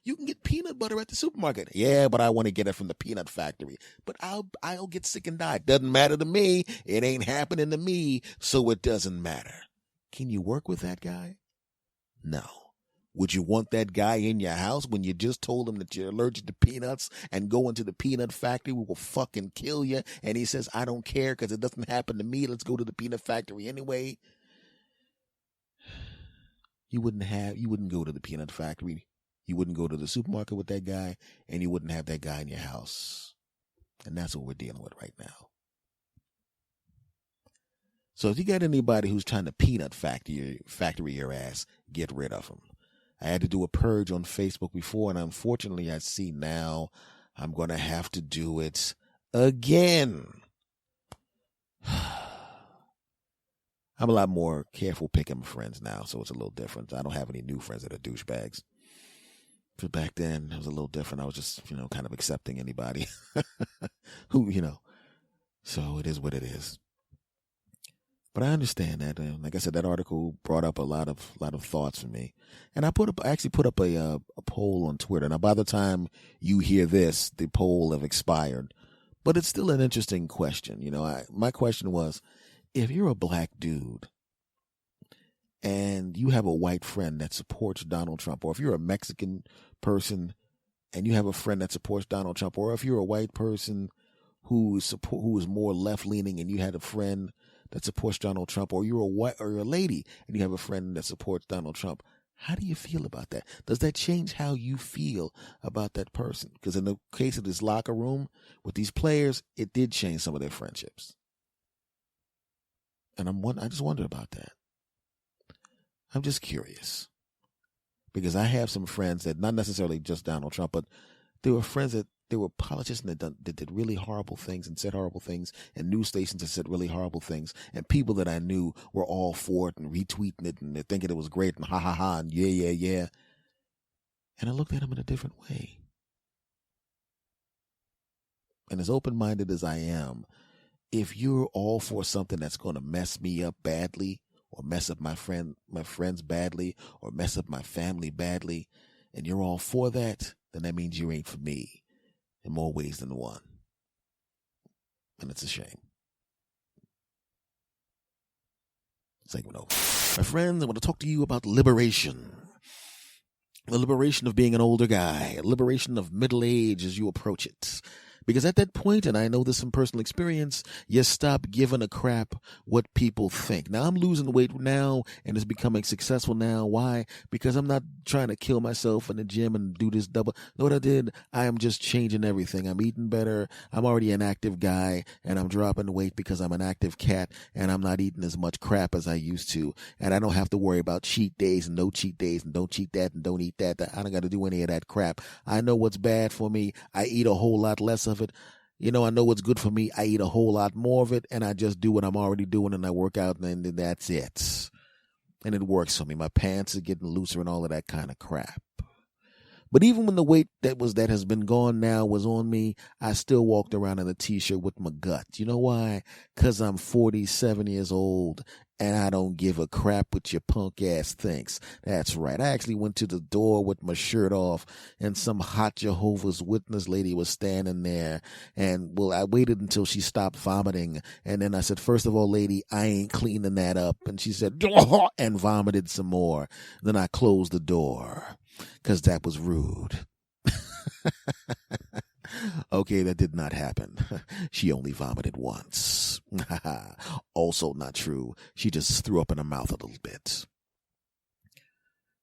You can get peanut butter at the supermarket. Yeah, but I want to get it from the peanut factory. But I'll get sick and die. Doesn't matter to me. It ain't happening to me, so it doesn't matter. Can you work with that guy? No. Would you want that guy in your house when you just told him that you're allergic to peanuts and go into the peanut factory? We will fucking kill you. And he says, I don't care because it doesn't happen to me. Let's go to the peanut factory anyway. You wouldn't go to the peanut factory. You wouldn't go to the supermarket with that guy, and you wouldn't have that guy in your house. And that's what we're dealing with right now. So if you got anybody who's trying to peanut factory your ass, get rid of them. I had to do a purge on Facebook before, and unfortunately I see now I'm going to have to do it again. I'm a lot more careful picking my friends now, so it's a little different. I don't have any new friends that are douchebags. But back then, it was a little different. I was just, kind of accepting anybody who, So it is what it is. But I understand that. Like I said, that article brought up a lot of thoughts for me. And I actually put up a poll on Twitter. Now, by the time you hear this, the poll have expired. But it's still an interesting question. My question was, if you're a black dude and you have a white friend that supports Donald Trump, or if you're a Mexican person and you have a friend that supports Donald Trump, or if you're a white person who is more left leaning and you had a friend that supports Donald Trump, or you're a lady and you have a friend that supports Donald Trump, how do you feel about that? Does that change how you feel about that person? Because in the case of this locker room with these players, it did change some of their friendships. And I just wonder about that. I'm just curious. Because I have some friends that, not necessarily just Donald Trump, but there were friends that there were politicians that did really horrible things and said horrible things, and news stations that said really horrible things, and people that I knew were all for it and retweeting it and they're thinking it was great and ha ha ha and yeah, yeah, yeah. And I looked at them in a different way. And as open-minded as I am, if you're all for something that's going to mess me up badly, or mess up my friends badly, or mess up my family badly, and you're all for that, then that means you ain't for me in more ways than one. And it's a shame. Segment over. My friends, I want to talk to you about liberation. The liberation of being an older guy, liberation of middle age as you approach it. Because at that point, and I know this from personal experience, you stop giving a crap what people think. Now, I'm losing weight now and it's becoming successful now. Why? Because I'm not trying to kill myself in the gym and do this double. Know what I did? I am just changing everything. I'm eating better. I'm already an active guy and I'm dropping weight because I'm an active cat and I'm not eating as much crap as I used to. And I don't have to worry about cheat days and no cheat days and don't cheat that and don't eat that. I don't got to do any of that crap. I know what's bad for me. I eat a whole lot less of it. I know what's good for me. I eat a whole lot more of it, and I just do what I'm already doing, and I work out, and that's it. And it works for me. My pants are getting looser and all of that kind of crap. But even when the weight that has been gone now was on me, I still walked around in a t-shirt with my gut. You know why? 'Cause I'm 47 years old and I don't give a crap what your punk ass thinks. That's right. I actually went to the door with my shirt off and some hot Jehovah's Witness lady was standing there. And I waited until she stopped vomiting. And then I said, first of all, lady, I ain't cleaning that up. And she said, and vomited some more. Then I closed the door. 'Cause that was rude. Okay, that did not happen. She only vomited once. Also not true. She just threw up in her mouth a little bit.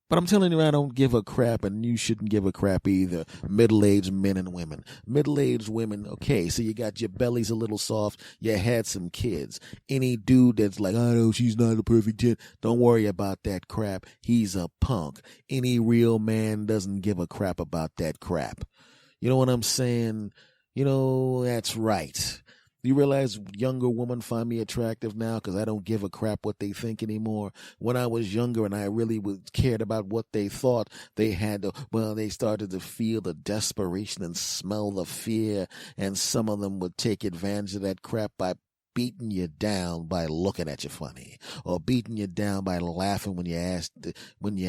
But I'm telling you, I don't give a crap, and you shouldn't give a crap either. Middle-aged men and women. Middle-aged women, okay, so you got your bellies a little soft, you had some kids. Any dude that's like, oh, no, she's not a perfect 10, don't worry about that crap. He's a punk. Any real man doesn't give a crap about that crap. You know what I'm saying? That's right. You realize younger women find me attractive now because I don't give a crap what they think anymore. When I was younger and I really cared about what they thought, they started to feel the desperation and smell the fear, and some of them would take advantage of that crap by beating you down by looking at you funny, or beating you down by laughing when you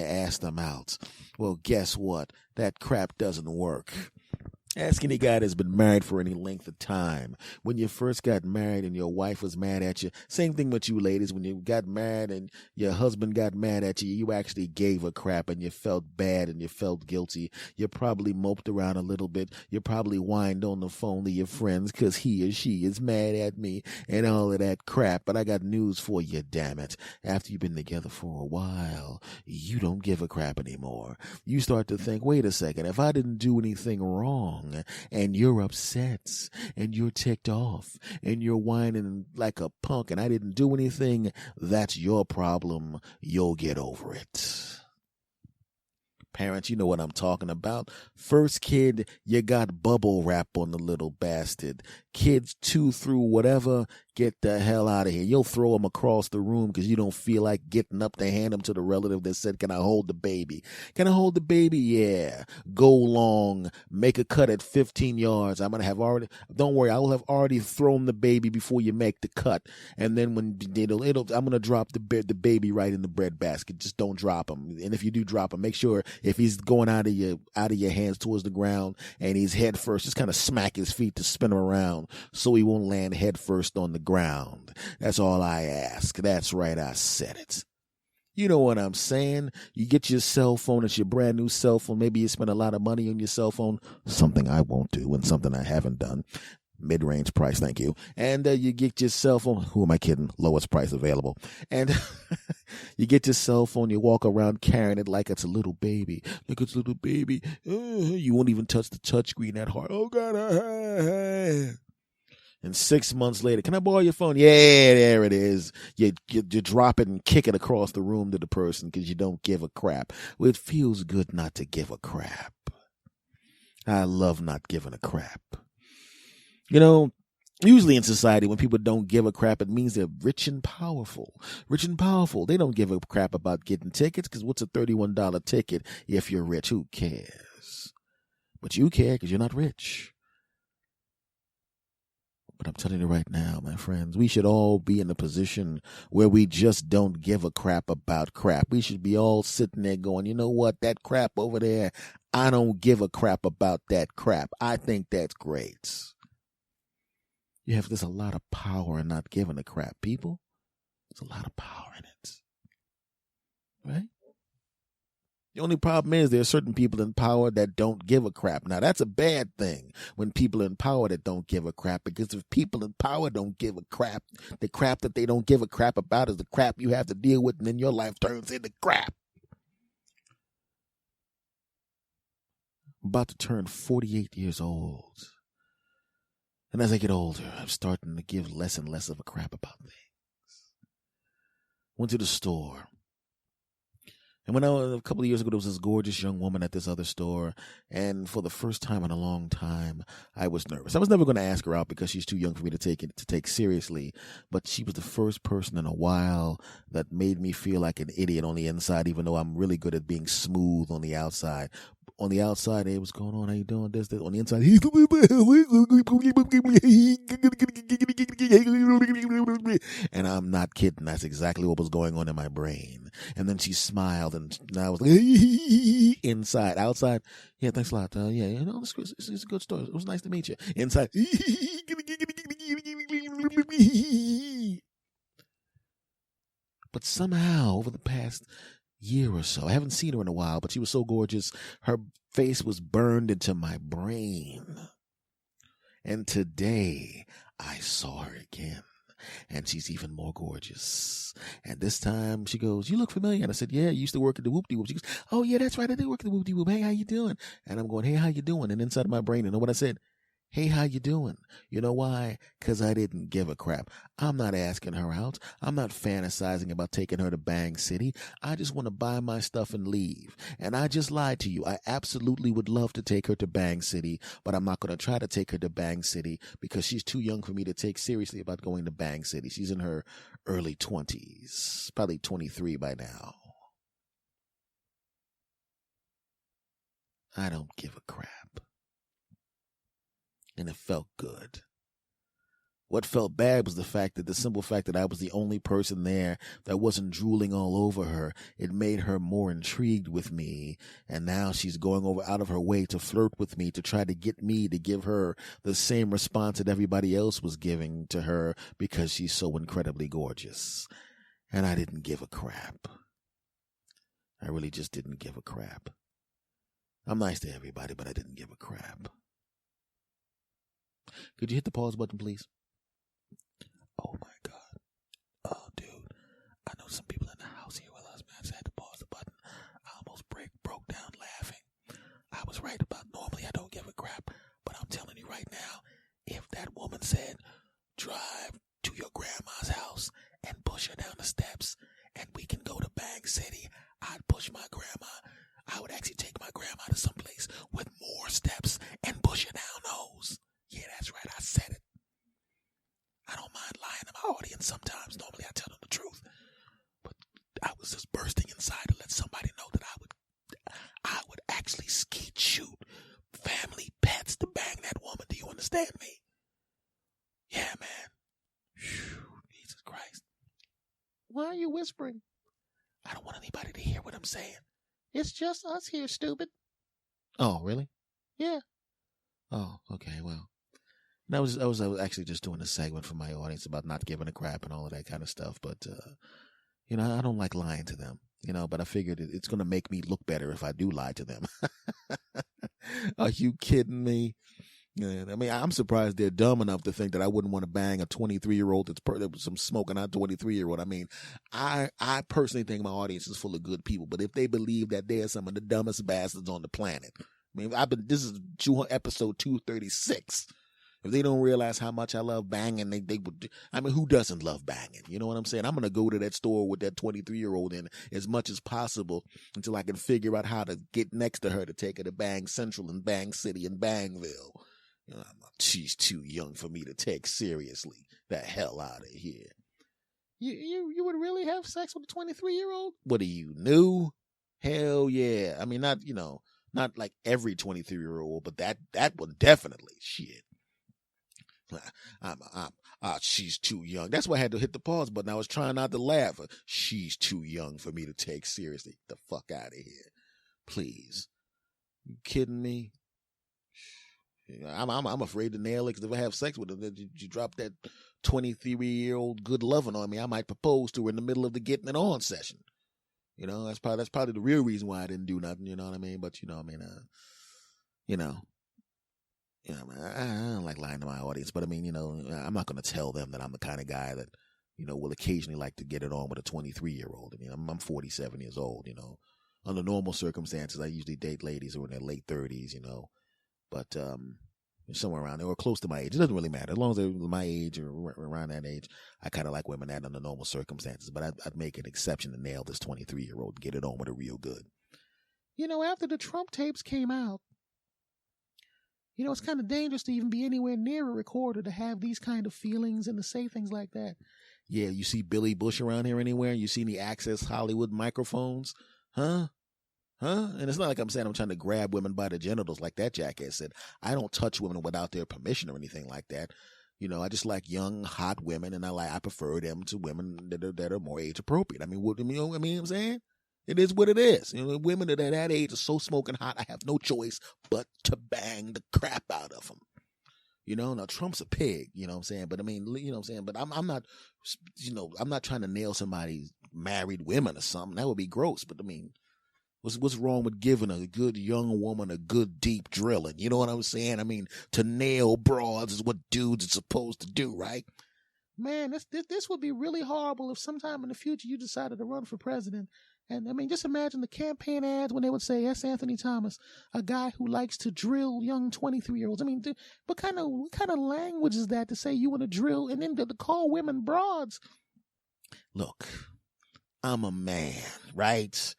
ask them out. Well, guess what? That crap doesn't work. Ask any guy that's been married for any length of time. When you first got married and your wife was mad at you, same thing with you ladies. When you got married and your husband got mad at you, you actually gave a crap and you felt bad and you felt guilty. You probably moped around a little bit. You probably whined on the phone to your friends because he or she is mad at me and all of that crap. But I got news for you, damn it. After you've been together for a while, you don't give a crap anymore. You start to think, wait a second, if I didn't do anything wrong, and you're upset and you're ticked off and you're whining like a punk and I didn't do anything, that's your problem. You'll get over it. Parents, you know what I'm talking about. First kid, you got bubble wrap on the little bastard. Kids 2 through whatever, Get the hell out of here. You'll throw them across the room because you don't feel like getting up to hand them to the relative that said, can I hold the baby? Can I hold the baby? Yeah. Go long. Make a cut at 15 yards. Don't worry, I will have already thrown the baby before you make the cut. And then when I'm going to drop the baby right in the bread basket. Just don't drop him. And if you do drop him, make sure if he's going out of your hands towards the ground and he's head first, just kind of smack his feet to spin him around so he won't land head first on the ground. That's all I ask. That's right, I said it. You know what I'm saying? You get your cell phone, it's your brand new cell phone. Maybe you spend a lot of money on your cell phone, something I won't do and something I haven't done. Mid-range price, thank you. And you get your cell phone. Who am I kidding? Lowest price available. And you get your cell phone, you walk around carrying it like it's a little baby. Like it's a little baby. You won't even touch the touchscreen that hard. Oh, God. And 6 months later, can I borrow your phone? Yeah, there it is. You drop it and kick it across the room to the person because you don't give a crap. Well, it feels good not to give a crap. I love not giving a crap. You know, usually in society, when people don't give a crap, it means they're rich and powerful. Rich and powerful. They don't give a crap about getting tickets because what's a $31 ticket if you're rich? Who cares? But you care because you're not rich. But I'm telling you right now, my friends, we should all be in a position where we just don't give a crap about crap. We should be all sitting there going, you know what, that crap over there, I don't give a crap about that crap. I think that's great. There's a lot of power in not giving a crap, people. There's a lot of power in it. Right? The only problem is there are certain people in power that don't give a crap. Now, that's a bad thing when people in power that don't give a crap, because if people in power don't give a crap, the crap that they don't give a crap about is the crap you have to deal with, and then your life turns into crap. I'm about to turn 48 years old. And as I get older, I'm starting to give less and less of a crap about things. Went to the store. And a couple of years ago, there was this gorgeous young woman at this other store. And for the first time in a long time, I was nervous. I was never going to ask her out because she's too young for me to take seriously. But she was the first person in a while that made me feel like an idiot on the inside, even though I'm really good at being smooth on the outside. On the outside, hey, what's going on? How you doing? This. On the inside, and I'm not kidding. That's exactly what was going on in my brain. And then she smiled, and I was like, inside, outside. Yeah, thanks a lot. Yeah, it's a good story. It was nice to meet you. Inside, but somehow over the past year or so, I haven't seen her in a while, but she was so gorgeous, her face was burned into my brain. And today I saw her again, and she's even more gorgeous. And this time she goes, you look familiar. And I said, yeah, you used to work at the Whoop-De-Whoop. She goes, oh yeah, that's right, I did work at the Whoop-De-Whoop. Hey, how you doing? And I'm going, hey, how you doing? And inside of my brain, you know what I said? Hey, how you doing? You know why? Because I didn't give a crap. I'm not asking her out. I'm not fantasizing about taking her to Bang City. I just want to buy my stuff and leave. And I just lied to you. I absolutely would love to take her to Bang City, but I'm not going to try to take her to Bang City because she's too young for me to take seriously about going to Bang City. She's in her early 20s, probably 23 by now. I don't give a crap. And it felt good. What felt bad was the simple fact that I was the only person there that wasn't drooling all over her. It made her more intrigued with me. And now she's going out of her way to flirt with me, to try to get me to give her the same response that everybody else was giving to her because she's so incredibly gorgeous. And I didn't give a crap. I really just didn't give a crap. I'm nice to everybody, but I didn't give a crap. Could you hit the pause button, please? Oh, my God. Oh, dude. I know some people in the house here with us, man. I just had to pause the button. I almost broke down laughing. I was right about normally I don't give a crap, but I'm telling you right now, if that woman said, drive to your grandma's house and push her down the steps and we can go to Bang City, I'd push my grandma. I would actually take my grandma to someplace with more steps and push her down those. Yeah, that's right. I said it. I don't mind lying to understand me? Yeah, man. Whew, Jesus Christ. Why are you whispering? I don't want anybody to hear what I'm saying. It's just us here, stupid. Oh, really? Yeah. Oh, okay, well. I was actually just doing a segment for my audience about not giving a crap and all of that kind of stuff. But, I don't like lying to them, but I figured it's going to make me look better if I do lie to them. Are you kidding me? Yeah, I mean, I'm surprised they're dumb enough to think that I wouldn't want to bang a 23-year-old that's some smoking out 23-year-old. I mean, I personally think my audience is full of good people, but if they believe that they're some of the dumbest bastards on the planet, I mean, this is episode 236. If they don't realize how much I love banging, they would. I mean, who doesn't love banging? You know what I'm saying? I'm going to go to that store with that 23-year-old in as much as possible until I can figure out how to get next to her to take her to Bang Central and Bang City and Bangville. She's too young for me to take seriously. The hell out of here. You would really have sex with a 23-year-old? What are you, new? Hell yeah. I mean, not like every 23-year-old, but that one definitely. Shit. She's too young. That's why I had to hit the pause button. I was trying not to laugh. She's too young for me to take seriously. Get the fuck out of here. Please. You kidding me? I'm afraid to nail it because if I have sex with her, you drop that 23-year-old good loving on me, I might propose to her in the middle of the getting it on session. That's probably the real reason why I didn't do nothing. You know what I mean? But I don't like lying to my audience, but I mean, I'm not going to tell them that I'm the kind of guy that, will occasionally like to get it on with a 23-year-old. I mean, I'm 47 years old. Under normal circumstances, I usually date ladies who are in their late 30s. But somewhere around there or close to my age. It doesn't really matter. As long as they're my age or around that age, I kind of like women that under normal circumstances. But I'd make an exception to nail this 23-year-old and get it on with her real good. After the Trump tapes came out, it's kind of dangerous to even be anywhere near a recorder to have these kind of feelings and to say things like that. Yeah, you see Billy Bush around here anywhere? You see any Access Hollywood microphones? Huh? And it's not like I'm saying I'm trying to grab women by the genitals like that jackass said. I don't touch women without their permission or anything like that. I just like young, hot women, and I prefer them to women that are more age appropriate. I mean, what I'm saying? It is what it is. Women that are that age are so smoking hot, I have no choice but to bang the crap out of them. Now Trump's a pig, you know what I'm saying? But I mean, you know what I'm saying? But I'm not, I'm not trying to nail somebody's married women or something. That would be gross. But I mean, what's wrong with giving a good young woman a good deep drilling? You know what I'm saying? I mean, to nail broads is what dudes are supposed to do, right? Man, this would be really horrible if sometime in the future you decided to run for president. And I mean, just imagine the campaign ads when they would say, "S. Anthony Thomas, a guy who likes to drill young 23-year-olds." I mean, what kind of language is that to say you want to drill and then to call women broads? Look, I'm a man, right?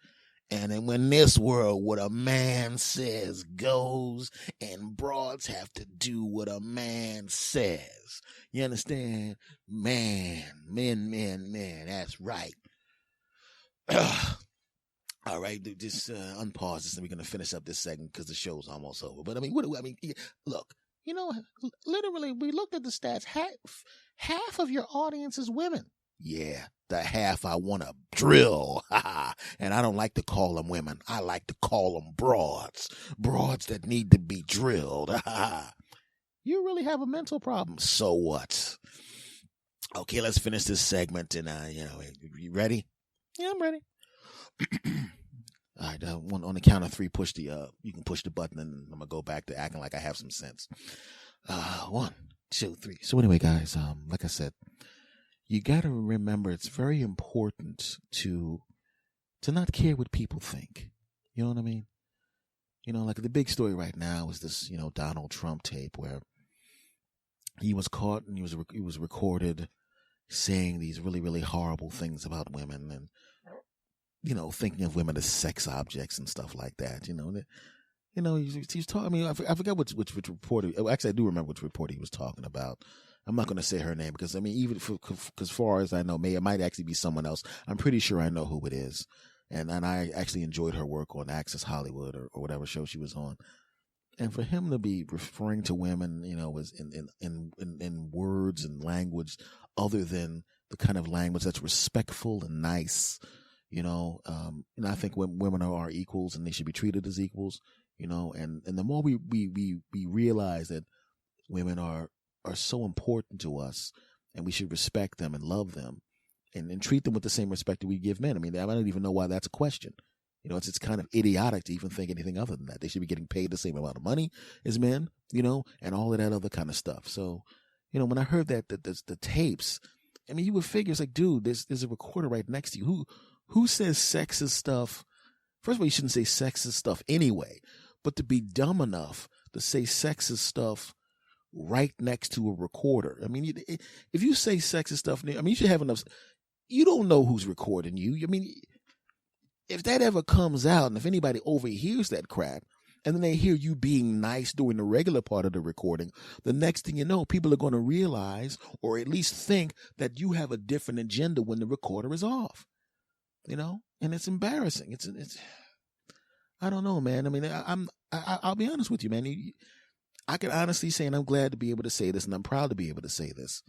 And in this world, what a man says goes, and broads have to do what a man says. You understand? Men. That's right. All right, just unpause this, and we're going to finish up this segment because the show's almost over. But I mean, look, literally, we looked at the stats. Half of your audience is women. Yeah, the half I want to drill. And I don't like to call them women. I like to call them broads. Broads that need to be drilled. You really have a mental problem. So what? Okay, let's finish this segment. And, you ready? Yeah, I'm ready. All right, on the count of three, you can push the button, and I'm going to go back to acting like I have some sense. 1, 2, 3. So anyway, guys, like I said, you got to remember it's very important to not care what people think. You know what I mean? Like the big story right now is this, Donald Trump tape where he was caught and he was recorded saying these really, really horrible things about women and, thinking of women as sex objects and stuff like that. He's talking. I mean, I forgot which report. Actually, I do remember which report he was talking about. I'm not going to say her name because I mean, even as far as I know, it might actually be someone else. I'm pretty sure I know who it is, and I actually enjoyed her work on Access Hollywood or whatever show she was on. And for him to be referring to women, as in words and language other than the kind of language that's respectful and nice, and I think women are equals and they should be treated as equals, and the more we realize that women are so important to us and we should respect them and love them and treat them with the same respect that we give men. I mean, I don't even know why that's a question. It's kind of idiotic to even think anything other than that. They should be getting paid the same amount of money as men, and all of that other kind of stuff. So, when I heard that the tapes, I mean, you would figure it's like, dude, there's a recorder right next to you. Who says sexist stuff? First of all, you shouldn't say sexist stuff anyway. But to be dumb enough to say sexist stuff right next to a recorder. I mean, if you say sexist stuff, I mean, you should have enough. You don't know who's recording you. I mean, if that ever comes out and if anybody overhears that crap and then they hear you being nice during the regular part of the recording, the next thing you know, people are going to realize or at least think that you have a different agenda when the recorder is off, and it's embarrassing. It's I don't know, man. I mean, I'll be honest with you, man. I can honestly say, and I'm glad to be able to say this, and I'm proud to be able to say this.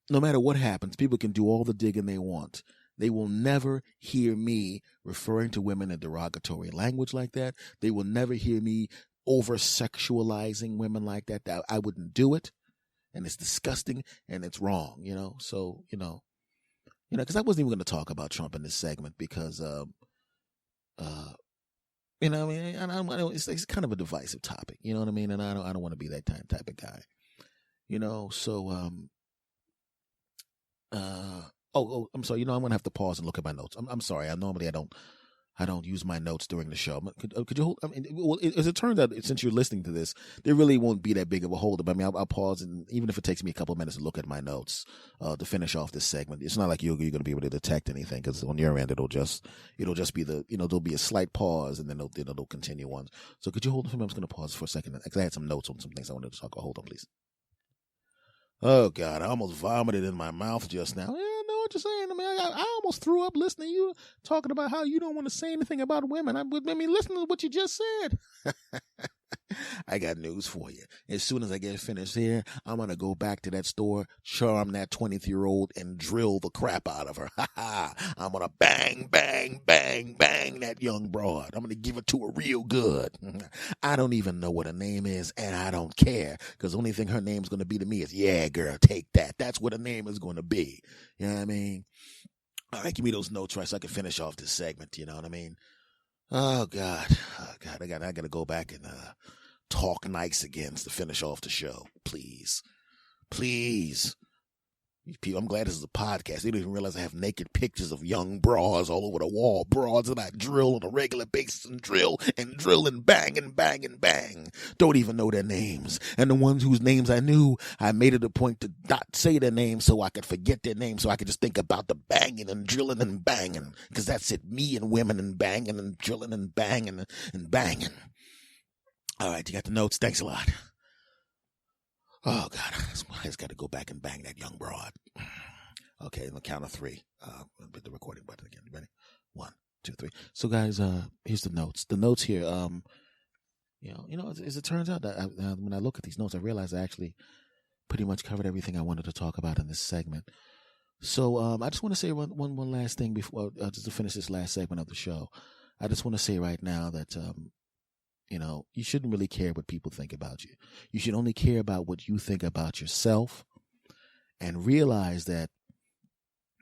No matter what happens, people can do all the digging they want. They will never hear me referring to women in derogatory language like that. They will never hear me over-sexualizing women like that. I wouldn't do it, and it's disgusting, and it's wrong, So, because I wasn't even going to talk about Trump in this segment because, I mean, it's kind of a divisive topic, you know what I mean? And I don't want to be that type of guy, So, I'm sorry. I'm gonna have to pause and look at my notes. I'm sorry. Normally I don't use my notes during the show. Could you hold? I mean, well, as it turns out, since you're listening to this, there really won't be that big of a hold up. I mean, I'll pause, and even if it takes me a couple of minutes to look at my notes to finish off this segment, it's not like you're going to be able to detect anything because on your end it'll just be there'll be a slight pause and then it'll continue on. So could you hold it for me? I'm just going to pause for a second because I had some notes on some things I wanted to talk about. Hold on, please. Oh God, I almost vomited in my mouth just now. Yeah, I know what you're saying. I mean, I almost threw up listening to you talking about how you don't want to say anything about women. I mean, listen to what you just said. I got news for you. As soon as I get finished here, I'm going to go back to that store, charm that 20-year-old, and drill the crap out of her. I'm going to bang, bang, bang, bang that young broad. I'm going to give it to her real good. I don't even know what her name is, and I don't care, because the only thing her name's going to be to me is, yeah, girl, take that. That's what her name is going to be. You know what I mean? All right, give me those notes right so I can finish off this segment. You know what I mean? Oh, God. I got to go back and talk nice again to finish off the show. Please. People, I'm glad this is a podcast. They don't even realize I have naked pictures of young broads all over the wall. Broads that I drill on a regular basis and drill and bang and bang and bang. Don't even know their names. And the ones whose names I knew, I made it a point to not say their names so I could forget their names so I could just think about the banging and drilling and banging. Because that's it. Me and women and banging and drilling and banging and banging. All right, you got the notes. Thanks a lot. Oh, God, I just got to go back and bang that young broad. Okay, on the count of three. I'll hit the recording button again. You ready? 1, 2, 3. So, guys, here's the notes. The notes here, as it turns out, that when I look at these notes, I realize I actually pretty much covered everything I wanted to talk about in this segment. So, I just want to say one last thing before, just to finish this last segment of the show. I just want to say right now that, you shouldn't really care what people think about you. You should only care about what you think about yourself and realize that,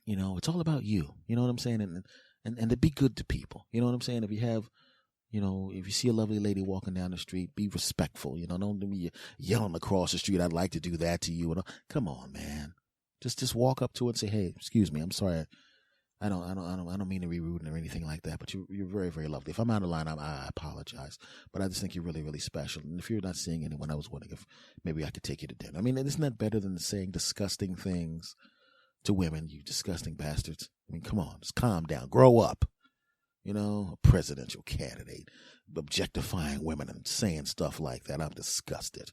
it's all about you. You know what I'm saying? And to be good to people. You know what I'm saying? If you have, if you see a lovely lady walking down the street, be respectful. Don't be yelling across the street, I'd like to do that to you. Come on, man. Just walk up to her and say, hey, excuse me, I'm sorry. I don't mean to be rude or anything like that, but you're very, very lovely. If I'm out of line, I apologize. But I just think you're really, really special. And if you're not seeing anyone, I was wondering if maybe I could take you to dinner. I mean, isn't that better than saying disgusting things to women, you disgusting bastards? I mean, come on, just calm down. Grow up. A presidential candidate objectifying women and saying stuff like that. I'm disgusted.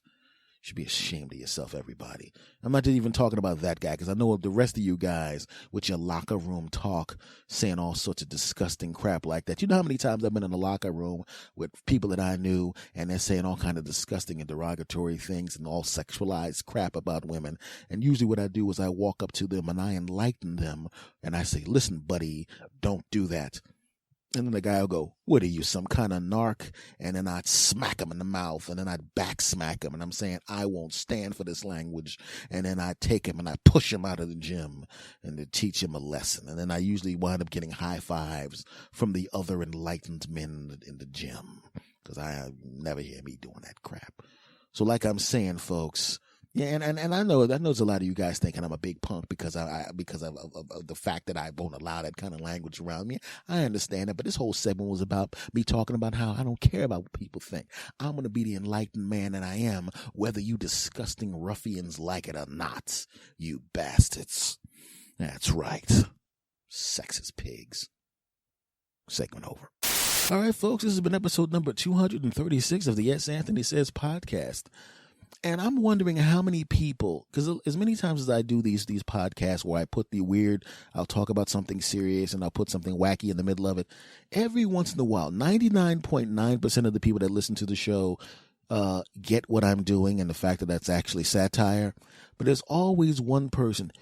should be ashamed of yourself, everybody. I'm not even talking about that guy, because I know the rest of you guys with your locker room talk saying all sorts of disgusting crap like that. You know how many times I've been in a locker room with people that I knew, and they're saying all kind of disgusting and derogatory things and all sexualized crap about women. And usually what I do is I walk up to them and I enlighten them, and I say, listen, buddy, don't do that. And then the guy will go, what are you, some kind of narc? And then I'd smack him in the mouth, and then I'd back smack him. And I'm saying, I won't stand for this language. And then I'd take him and I'd push him out of the gym and to teach him a lesson. And then I usually wind up getting high fives from the other enlightened men in the gym, because I never hear me doing that crap. So like I'm saying, folks, yeah, and I know there's a lot of you guys thinking I'm a big punk because of the fact that I won't allow that kind of language around me. I understand that, but this whole segment was about me talking about how I don't care about what people think. I'm going to be the enlightened man that I am, whether you disgusting ruffians like it or not, you bastards. That's right. Sexist pigs. Segment over. All right, folks, this has been episode number 236 of the Yes Anthony Says podcast. And I'm wondering how many people, because as many times as I do these podcasts where I put the weird, I'll talk about something serious and I'll put something wacky in the middle of it. Every once in a while, 99.9% of the people that listen to the show get what I'm doing and the fact that that's actually satire. But there's always one person,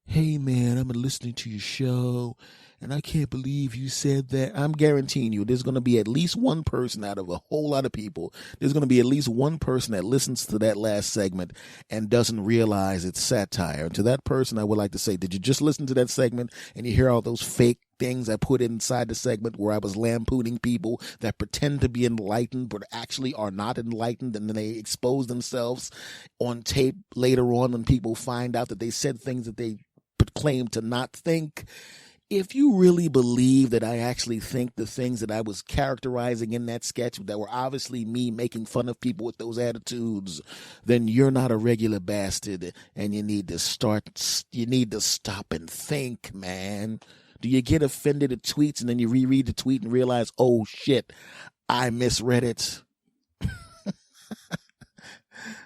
hey man, I've been listening to your show and I can't believe you said that. I'm guaranteeing you there's going to be at least one person out of a whole lot of people. There's going to be at least one person that listens to that last segment and doesn't realize it's satire. And to that person, I would like to say, did you just listen to that segment and you hear all those fake things I put inside the segment where I was lampooning people that pretend to be enlightened but actually are not enlightened, and then they expose themselves on tape later on when people find out that they said things that they claim to not think? If you really believe that I actually think the things that I was characterizing in that sketch that were obviously me making fun of people with those attitudes, then you're not a regular bastard, and you need to stop and think, man. Do you get offended at tweets and then you reread the tweet and realize, oh shit, I misread it?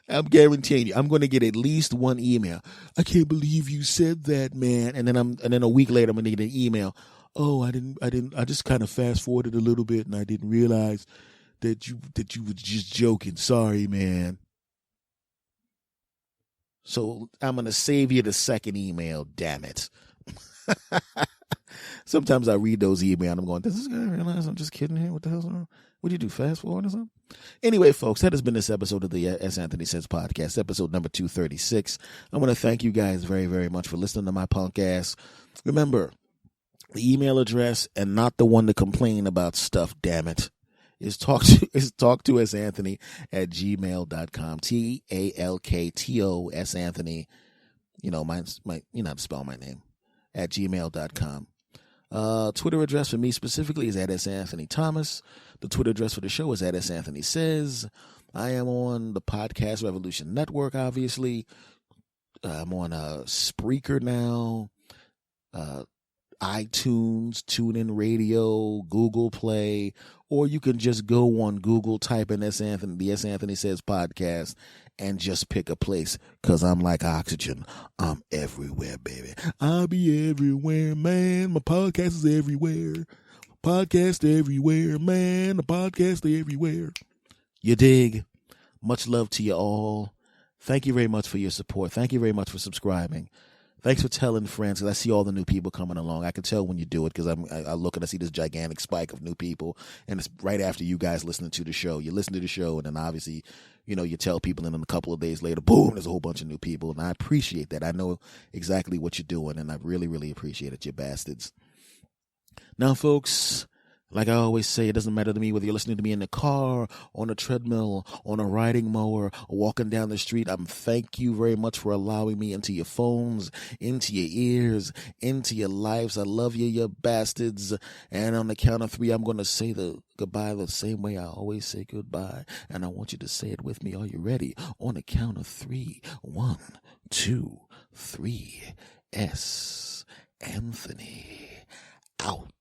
I'm guaranteeing you, I'm going to get at least one email. I can't believe you said that, man. And then a week later, I'm going to get an email. Oh, I just kind of fast forwarded a little bit and I didn't realize that you were just joking. Sorry, man. So I'm going to save you the second email, damn it. Sometimes I read those emails and I'm going, does this guy realize I'm just kidding here? What the hell's wrong? What do you do, fast forward or something? Anyway, folks, that has been this episode of the S. Anthony Says podcast, episode number 236. I want to thank you guys very, very much for listening to my punk ass. Remember, the email address, and not the one to complain about stuff, damn it, is talk to us Anthony at gmail.com. TALKTOS Anthony. You know, you know how to spell my name, at gmail.com. Twitter address for me specifically is at S. Anthony Thomas. The Twitter address for the show is at S. Anthony Says. I am on the Podcast Revolution Network, obviously. I'm on Spreaker now, iTunes, TuneIn Radio, Google Play, or you can just go on Google, type in the S. Anthony Says podcast, and just pick a place, because I'm like oxygen. I'm everywhere, baby. I'll be everywhere, man. My podcast is everywhere. Podcast everywhere, man. The podcast everywhere. You dig? Much love to you all. Thank you very much for your support. Thank you very much for subscribing. Thanks for telling friends, because I see all the new people coming along. I can tell when you do it, because I look and I see this gigantic spike of new people, and it's right after you guys listening to the show. You listen to the show, and then obviously, you know, you tell people, and then a couple of days later, boom, there's a whole bunch of new people, and I appreciate that. I know exactly what you're doing, and I really, really appreciate it, you bastards. Now, folks, like I always say, it doesn't matter to me whether you're listening to me in the car, on a treadmill, on a riding mower, or walking down the street. Thank you very much for allowing me into your phones, into your ears, into your lives. I love you, you bastards. And on the count of 3, I'm going to say the goodbye the same way I always say goodbye. And I want you to say it with me. Are you ready? On the count of 3. 1, 2, 3. S. Anthony out.